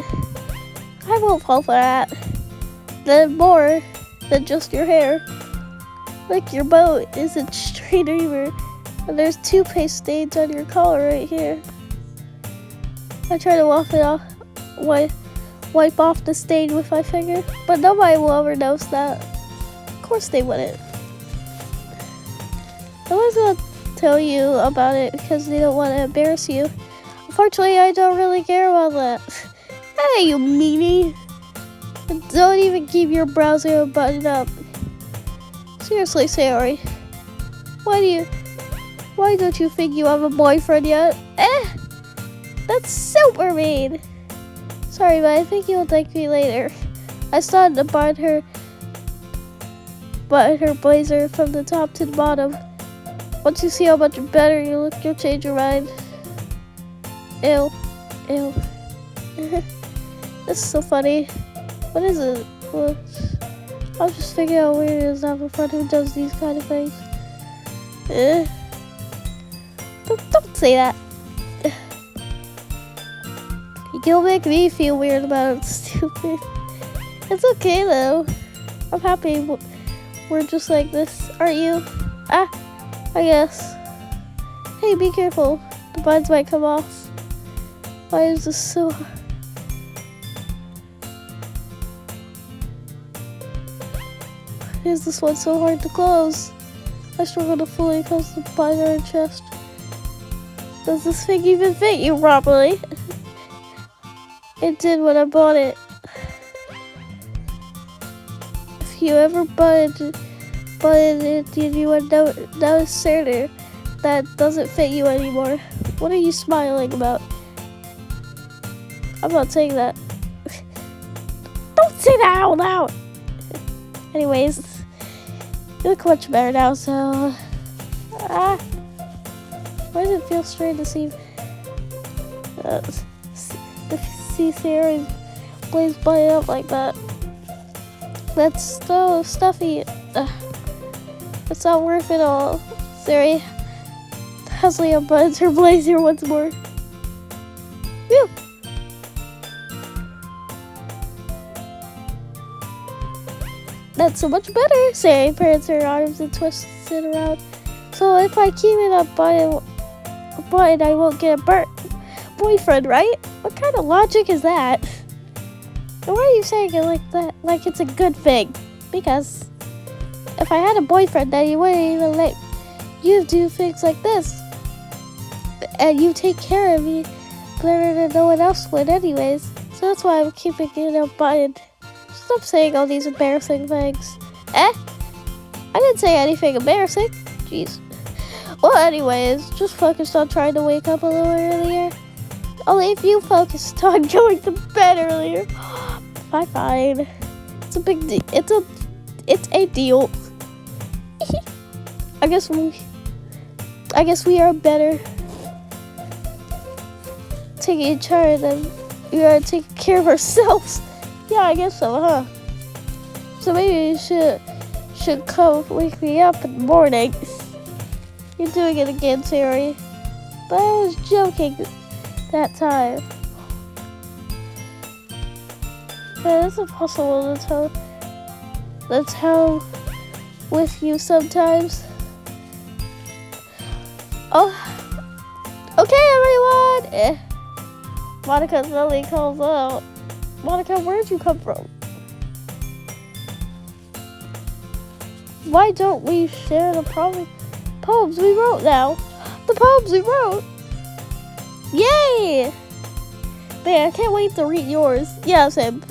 I won't fall for that. Then more than just your hair. Like your bow isn't straight either. And there's toothpaste stains on your collar right here. I try to wipe off the stain with my finger, but nobody will ever notice that. Of course they wouldn't. I was gonna tell you about it because they don't want to embarrass you. Unfortunately, I don't really care about that. Hey, you meanie! Don't even keep your browser buttoned up. Seriously, Sayori. Why don't you think you have a boyfriend yet? That's super mean. Sorry, but I think you'll thank me later. I started to button her blazer from the top to the bottom. Once you see how much better you look, you'll change your mind. Ew. This is so funny. What is it? Well, I was just thinking how weird it is to have a friend who does these kind of things. Don't say that. You'll make me feel weird about it, stupid. It's okay though. I'm happy we're just like this, aren't you? I guess. Hey, be careful. The buttons might come off. Why is this so hard? Why is this one so hard to close? I struggle to fully close the button on her chest. Does this thing even fit you properly? It did when I bought it. If you ever buttoned it, you would notice sooner that doesn't fit you anymore. What are you smiling about? I'm not saying that. Don't say that out loud! Anyways, you look much better now, so... Why does it feel strange to see Sarah's blaze bite up like that? That's so stuffy. It's not worth it all. Sarah has Leah buds her blaze here once more. Phew. That's so much better. Sarah pants her arms and twists it around. So if I keep it up by a button, I won't get a boyfriend, right? What kind of logic is that? And why are you saying it like that? Like it's a good thing? Because if I had a boyfriend, then he wouldn't even let you do things like this. And you take care of me better than no one else would anyways. So that's why I'm keeping it a button. Stop saying all these embarrassing things. I didn't say anything embarrassing. Jeez. Well, anyways, just focused on trying to wake up a little earlier. Only if you focused on going to bed earlier. Fine. It's a big deal. It's a deal. I guess we are better taking charge than we are taking care of ourselves. Yeah, I guess so, huh? So maybe you should come wake me up in the morning. You're doing it again, Terry. But I was joking that time. Yeah, it's impossible to tell with you sometimes. Oh, okay, everyone. Monica suddenly calls out. Monica, where'd you come from? Why don't we share the poems we wrote now? The poems we wrote. Yay! Man, I can't wait to read yours. Yeah, Sam.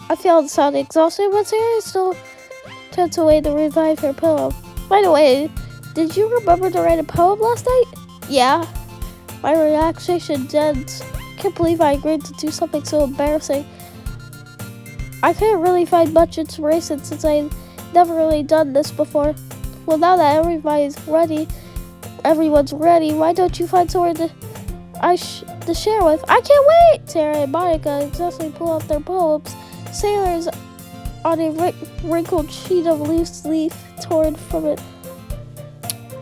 I feel sound exhausted, but Sarah still turns away to revive her poem. By the way, did you remember to write a poem last night? Yeah. My relaxation ends. I can't believe I agreed to do something so embarrassing. I couldn't really find much inspiration since I've never really done this before. Well, now that everyone's ready, why don't you find someone to share with? I can't wait! Sarah and Monica exhaustedly pull out their poems. Sailors on a wrinkled sheet of loose leaf torn from it.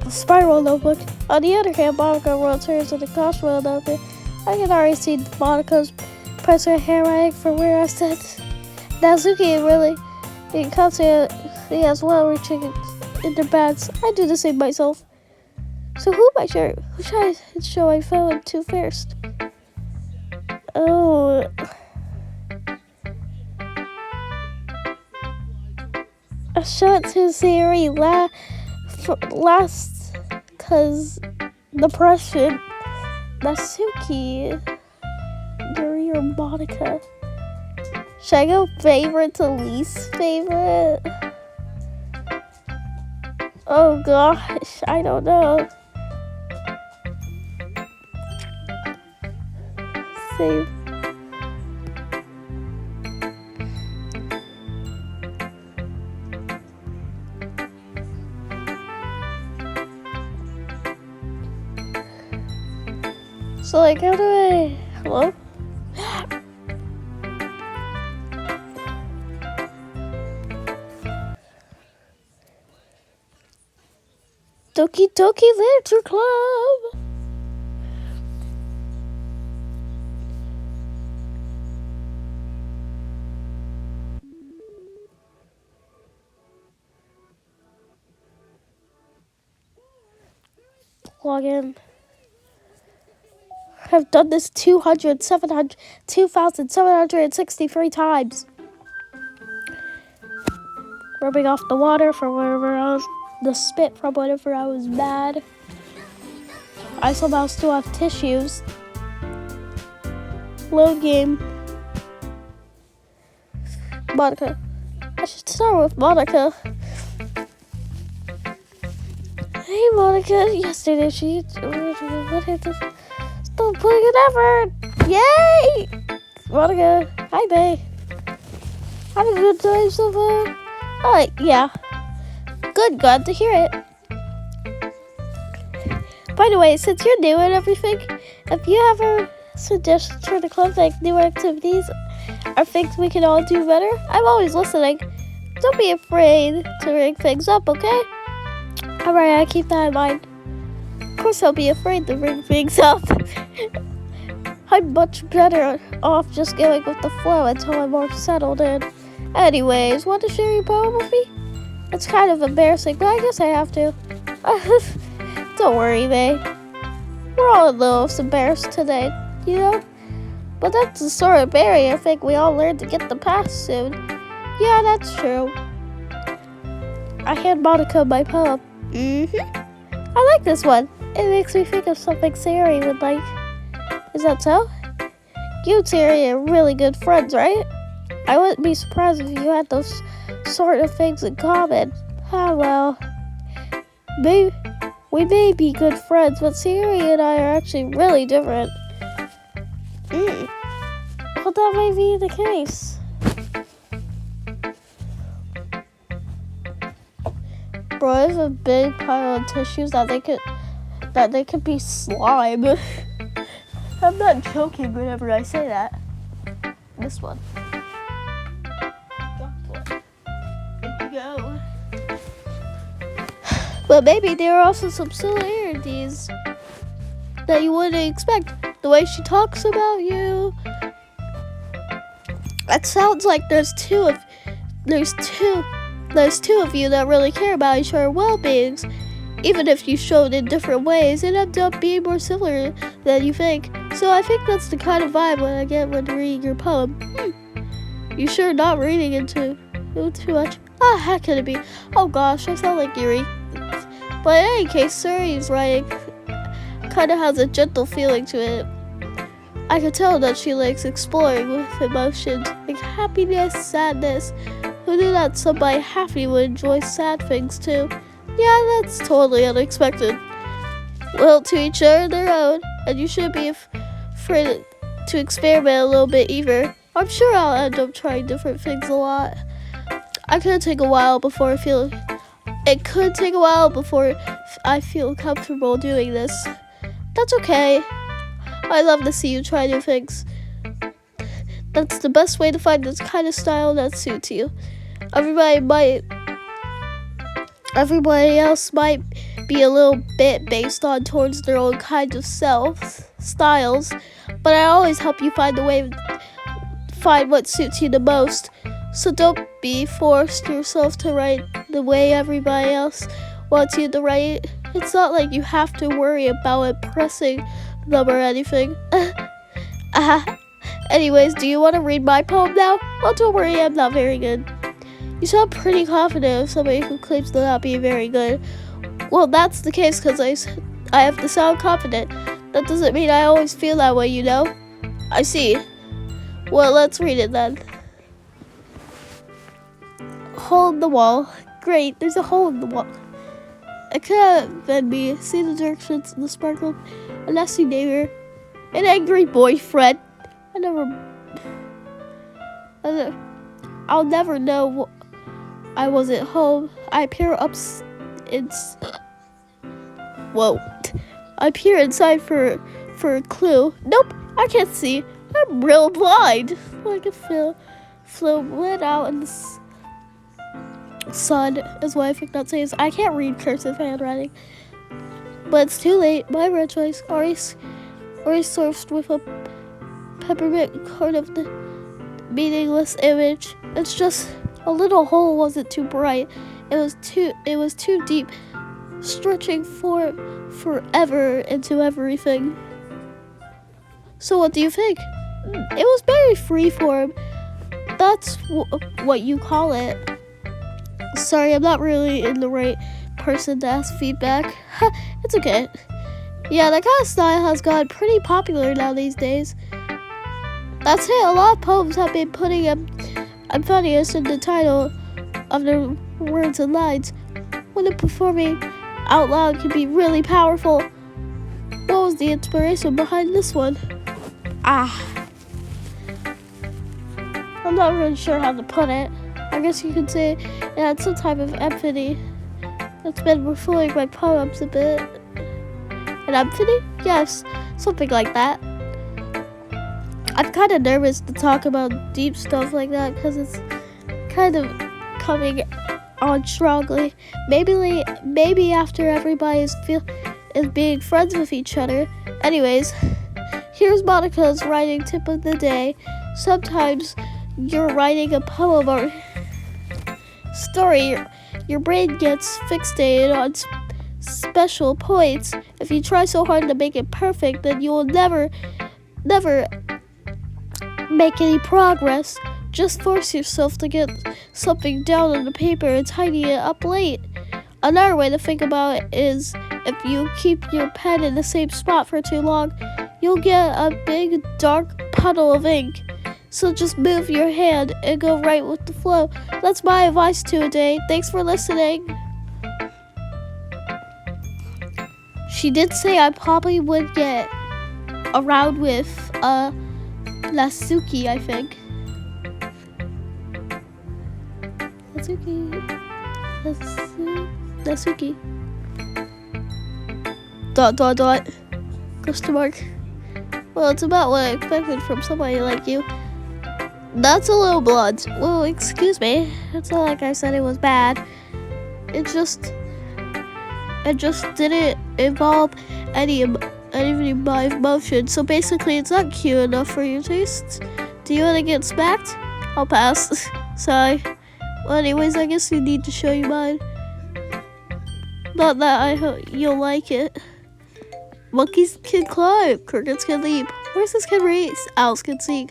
A spiral notebook. On the other hand, Monica rolls hers in a casual notebook. I can already see Monica's press her handwriting from where I sat. Nazuki really constantly as well, reaching in their bags. I do the same myself. So who should I show I fell into first? Oh. I showed to Siri last cause depression. Natsuki, Yuri, or Monica? Should I go favorite to least favorite? Oh gosh, I don't know. Save. So like, how do I, hello? Doki Doki Literature Club. Log in. I've done this 2,763 times. Rubbing off the water from wherever I was, the spit from whenever I was mad. I somehow still have tissues. Load game. Monica. I should start with Monica. Hey Monica. Yesterday she still putting an effort. Yay! Monica. Hi babe. Having a good time so far? Alright, yeah. Good, glad to hear it. By the way, since you're new and everything, if you have a suggestion for the club, like new activities or things we can all do better, I'm always listening. Don't be afraid to ring things up, okay? Alright, I keep that in mind. Of course I'll be afraid to ring things up. I'm much better off just going with the flow until I'm more settled in. Anyways, want to share your poem with me? It's kind of embarrassing, but I guess I have to. Don't worry, May. We're all a little embarrassed today, you know? But that's the sort of barrier I think we all learn to get the past soon. Yeah, that's true. I hand Monica my poem. I like this one. It makes me think of something Sari would like. Is that so? You and Sari are really good friends, right? I wouldn't be surprised if you had those sort of things in common. Ah, well. We may be good friends, but Sari and I are actually really different. Well, that may be the case. Bro, I have a big pile of tissues that they could be slime. I'm not joking whenever I say that. This one. There you go. But maybe there are also some similarities that you wouldn't expect. The way she talks about you. It sounds like there's two of you that really care about each other's well-beings. Even if you show it in different ways, it ends up being more similar than you think. So I think that's the kind of vibe I get when reading your poem. You sure not reading into it too much? How could it be? Oh gosh, I sound like Yuri. But in any case, Sari's writing kind of has a gentle feeling to it. I can tell that she likes exploring with emotions like happiness, sadness. Who knew that somebody happy would enjoy sad things too? Yeah, that's totally unexpected. Well, to each other their own, and you shouldn't be afraid to experiment a little bit either. I'm sure I'll end up trying different things a lot. It could take a while before I feel comfortable doing this. That's okay. I love to see you try new things. That's the best way to find this kind of style that suits you. Everybody else might be a little bit based on towards their own kind of styles, but I always help you find what suits you the most. So don't be forced yourself to write the way everybody else wants you to write. It's not like you have to worry about impressing them or anything. Anyways, do you want to read my poem now? Well, don't worry, I'm not very good. You sound pretty confident of somebody who claims to not be very good. Well, that's the case because I have to sound confident. That doesn't mean I always feel that way, you know? I see. Well, let's read it then. Hole in the wall. Great, there's a hole in the wall. It could have been me. See the directions in the sparkle. A nasty neighbor. An angry boyfriend. I'll never know I wasn't home. I peer I peer inside for a clue. Nope, I can't see. I'm real blind. I can feel lit out in the sun is what I think that says. I can't read cursive handwriting. But it's too late. My red choice already surfed with a peppermint card of the meaningless image. It's just a little hole wasn't too bright. It was too deep, stretching forever into everything. So what do you think? It was very freeform. That's what you call it. Sorry, I'm not really in the right person to ask feedback. It's okay. Yeah, that kind of style has gotten pretty popular now these days. That's it. A lot of poems have been putting funniest in the title of their words and lines. When the performing out loud can be really powerful. What was the inspiration behind this one? I'm not really sure how to put it. I guess you could say it had some type of empathy that's been refueling my poems a bit. and empathy? Yes, something like that. I'm kind of nervous to talk about deep stuff like that because it's kind of coming on strongly. Maybe after everybody is being friends with each other. Anyways, here's Monica's writing tip of the day. Sometimes you're writing a poem or story, your brain gets fixated on special points. If you try so hard to make it perfect, then you will never make any progress. Just force yourself to get something down on the paper and tidy it up late. Another way to think about it is if you keep your pen in the same spot for too long, you'll get a big dark puddle of ink. So just move your hand and go right with the flow. That's my advice today. Thanks for listening. She did say I probably would get around with Nasuki, I think. Nasuki. ... Question mark. Well, it's about what I expected from somebody like you. That's a little blunt. Well, excuse me. It's not like I said it was bad. It just didn't involve any of my emotions. So basically, it's not cute enough for your tastes. Do you want to get smacked? I'll pass. Sorry. Well, anyways, I guess you need to show you mine. Not that I hope you'll like it. Monkeys can climb, crickets can leap, horses can race, owls can sing,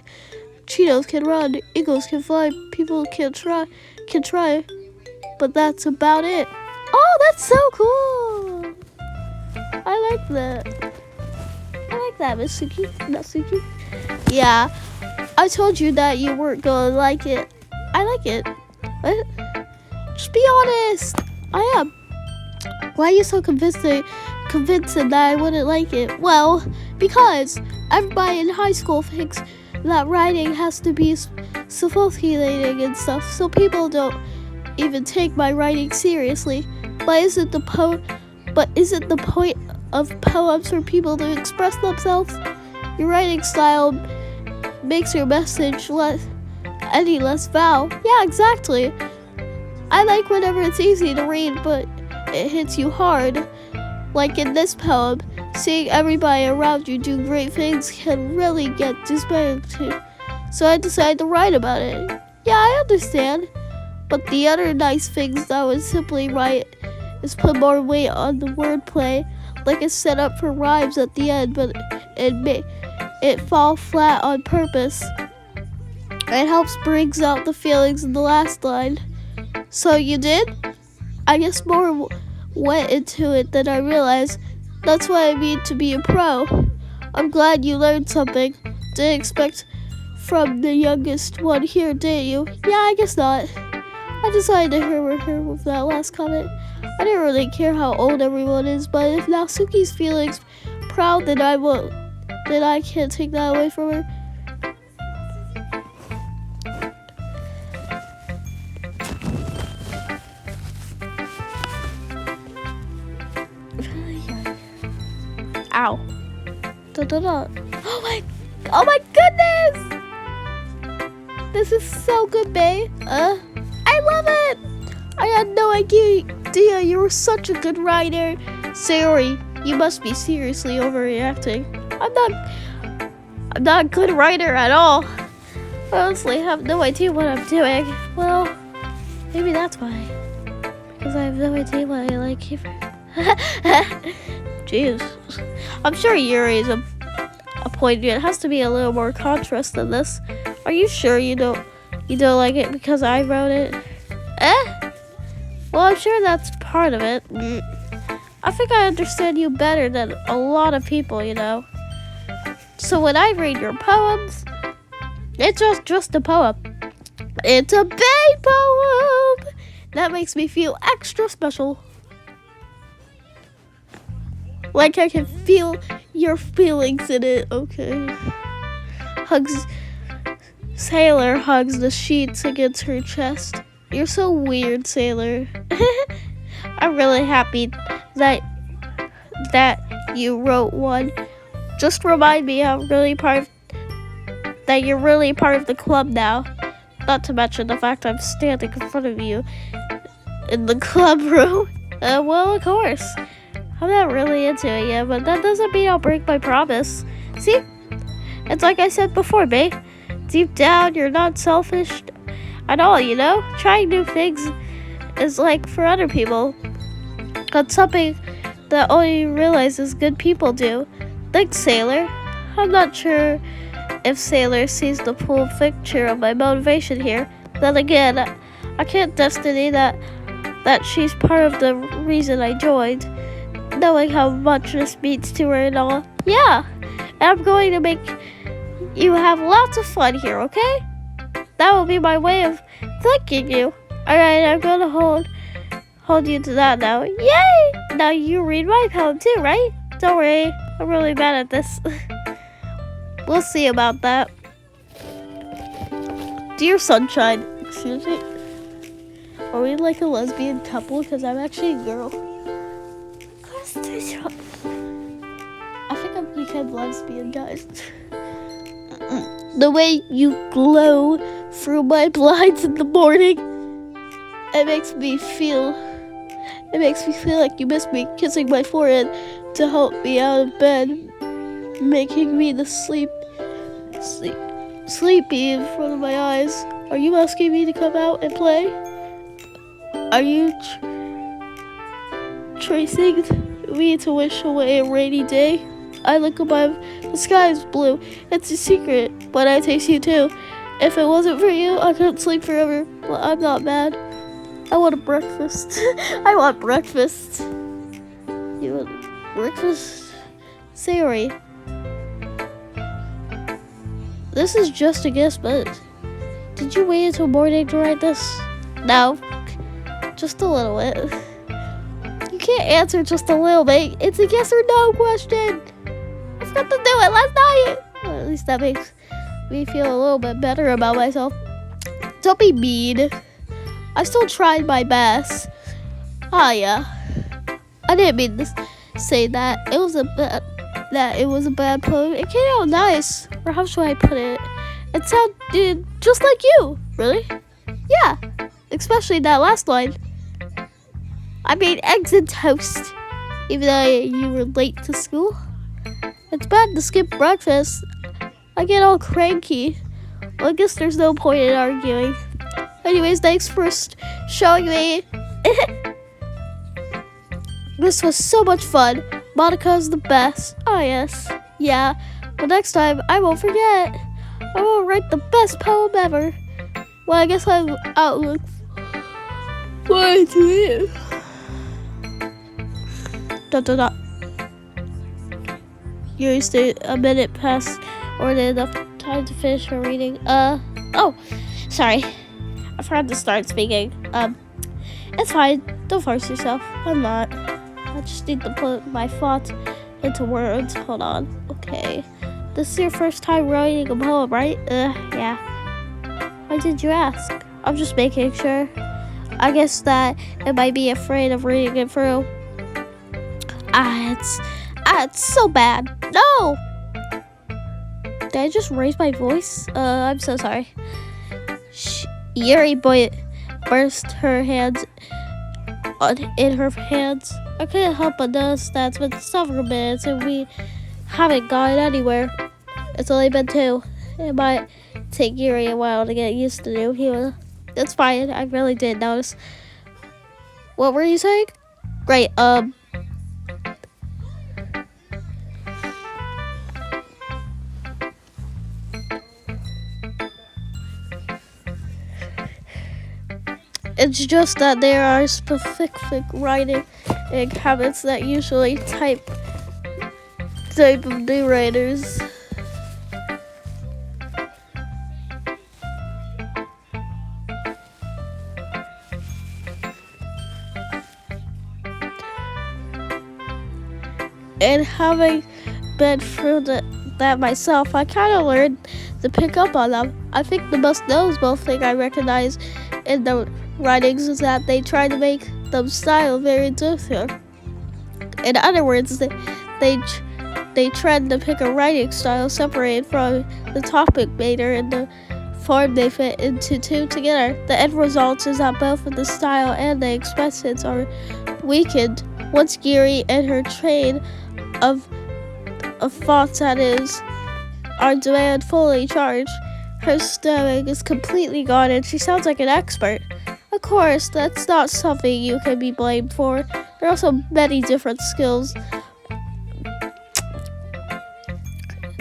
Cheetos can run, eagles can fly, people can try, but that's about it. Oh, that's so cool! I like that, Miss Natsuki. Yeah, I told you that you weren't gonna like it. I like it. What? Just be honest. I am. Why are you so convincing that I wouldn't like it? Well, because everybody in high school thinks that writing has to be sophisticated and stuff, so people don't even take my writing seriously. But isn't the point of poems for people to express themselves? Your writing style makes your message any less foul. Yeah, exactly. I like whenever it's easy to read, but it hits you hard. Like in this poem, seeing everybody around you do great things can really get dismaying too. So I decided to write about it. Yeah, I understand. But the other nice things that I would simply write is put more weight on the wordplay, like it's set up for rhymes at the end, but it fall flat on purpose. It helps brings out the feelings in the last line. So you did? I guess more went into it than I realized. That's what I mean to be a pro. I'm glad you learned something. Didn't expect from the youngest one here, did you? Yeah, I guess not. I decided to hear her with that last comment. I didn't really care how old everyone is, but if Natsuki's feelings proud, then I can't take that away from her. Ow. Oh my goodness! This is so good, babe. I love it! I had no idea you were such a good writer. Sorry, you must be seriously overreacting. I'm not a good writer at all. I honestly have no idea what I'm doing. Well, maybe that's why. Because I have no idea what I like here. Jeez. I'm sure Yuri's a point. It has to be a little more contrast than this. Are you sure you don't like it because I wrote it? Well, I'm sure that's part of it. I think I understand you better than a lot of people, you know. So when I read your poems, it's just a poem. It's a big poem. That makes me feel extra special. Like I can feel your feelings in it, okay. Sailor hugs the sheets against her chest. You're so weird, Sailor. I'm really happy that you wrote one. Just remind me that you're really part of the club now. Not to mention the fact I'm standing in front of you in the club room. Well, of course. I'm not really into it yet, but that doesn't mean I'll break my promise. See? It's like I said before, babe. Deep down, you're not selfish at all, you know? Trying new things is like for other people. That's something that only you realize good people do. Thanks, Sailor. I'm not sure if Sailor sees the full picture of my motivation here. Then again, I can't destiny that she's part of the reason I joined, knowing how much this means to her and all. Yeah, and I'm going to make you have lots of fun here, okay? That will be my way of thanking you. Alright, I'm gonna hold you to that now. Yay! Now you read my poem too, right? Don't worry, I'm really bad at this. We'll see about that. Dear Sunshine, excuse me. Are we like a lesbian couple? Because I'm actually a girl. I think I've become lesbian, guys. The way you glow through my blinds in the morning, it makes me feel like you miss me, kissing my forehead to help me out of bed, making me sleepy in front of my eyes. Are you asking me to come out and play? Are you tracing me to wish away a rainy day? I look above, the sky is blue. It's a secret, but I taste you too. If it wasn't for you, I couldn't sleep forever. Well, I'm not mad. I want a breakfast. I want breakfast. You want breakfast? Sorry. This is just a guess, but did you wait until morning to write this? No. Just a little bit. You can't answer just a little bit. It's a yes or no question. I forgot to do it last night. Well, at least that makes me feel a little bit better about myself. Don't be mean. I still tried my best. Ah, yeah. I didn't mean to say that. It was a bad poem. It came out nice. Or how should I put it? It sounded just like you. Really? Yeah. Especially that last line. I made eggs and toast, even though you were late to school. It's bad to skip breakfast. I get all cranky. Well, I guess there's no point in arguing. Anyways, thanks for showing me. This was so much fun. Monica's the best. Oh, yes. Yeah, but next time, I won't forget. I will write the best poem ever. Well, I guess I'll look forward to it. ... You stay a minute past or enough time to finish her reading. Oh, sorry. I forgot to start speaking. It's fine. Don't force yourself. I'm not. I just need to put my thoughts into words. Hold on. Okay. This is your first time writing a poem, right? Yeah. Why did you ask? I'm just making sure. I guess that it might be afraid of reading it through. It's so bad. No! Did I just raise my voice? I'm so sorry. Yuri burst her hands in her hands. I couldn't help but notice that it's been several minutes and we haven't gone anywhere. It's only been 2. It might take Yuri a while to get used to new. That's fine. I really did notice. What were you saying? Great. It's just that there are specific writing habits that usually type of new writers. And having been through that myself, I kind of learned to pick up on them. I think the most noticeable thing I recognize in the writings is that they try to make them style very different. In other words, they trend to pick a writing style separated from the topic matter and the form they fit into two together. The end result is that both the style and the expressions are weakened once Geary and her train of thoughts, that is, are demand fully charged. Her stemming is completely gone and she sounds like an expert. Of course, that's not something you can be blamed for. There are also many different skills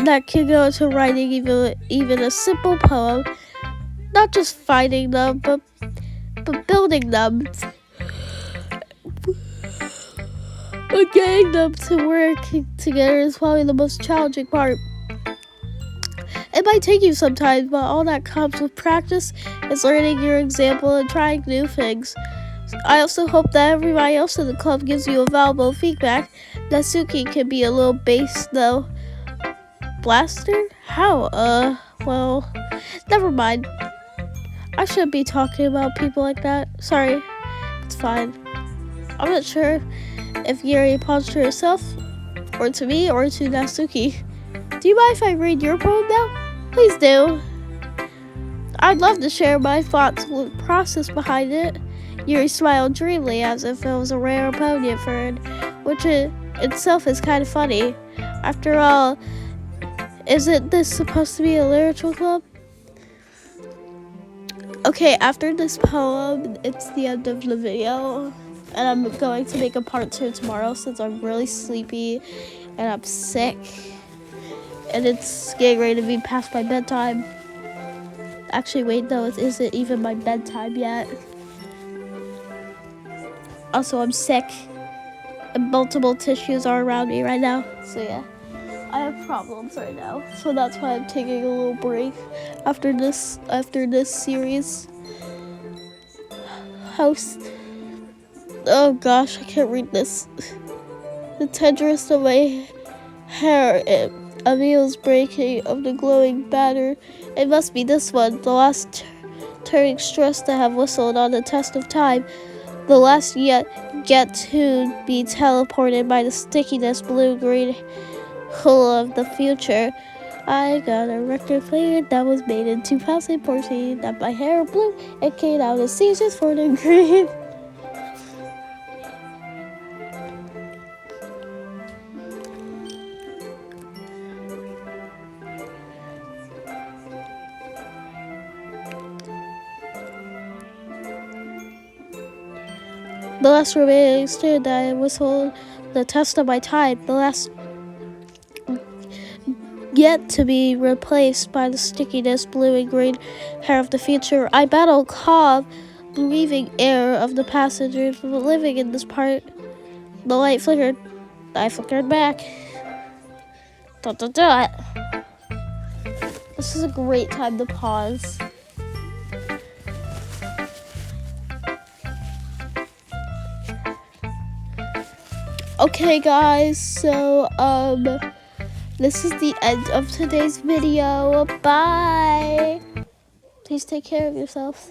that can go into writing even a simple poem. Not just finding them, but building them. But getting them to work together is probably the most challenging part. It might take you some time, but all that comes with practice is learning your example and trying new things. I also hope that everybody else in the club gives you a valuable feedback. Natsuki can be a little bass though. Blaster? How? Well, never mind. I shouldn't be talking about people like that. Sorry. It's fine. I'm not sure if Yuri apologized to herself, or to me, or to Natsuki. Do you mind if I read your poem now? Please do. I'd love to share my thoughts and process behind it. Yuri smiled dreamily as if it was a rare opponent for her, which in itself is kind of funny. After all, isn't this supposed to be a literature club? Okay, after this poem, it's the end of the video. And I'm going to make a part 2 tomorrow since I'm really sleepy and I'm sick. And it's getting ready to be past my bedtime. Actually, wait, no, it isn't even my bedtime yet. Also, I'm sick. And multiple tissues are around me right now. So yeah, I have problems right now. So that's why I'm taking a little break after this series. Host. Oh gosh, I can't read this. The tenderest of my hair, Emil's breaking of the glowing batter. It must be this one, the last turning stress to have whistled on the test of time. The last yet get to be teleported by the stickiness blue-green hull of the future. I got a record player that was made in 2014, that my hair blue, it came out of seizures for the green. The last remaining student that I whistled the test of my time. The last yet to be replaced by the stickiness, blue and green hair of the future. I battle calm, breathing air of the passengers living in this part. The light flickered. I flickered back. Dot, dot, dot. This is a great time to pause. Okay guys, so this is the end of today's video. Bye. Please take care of yourself.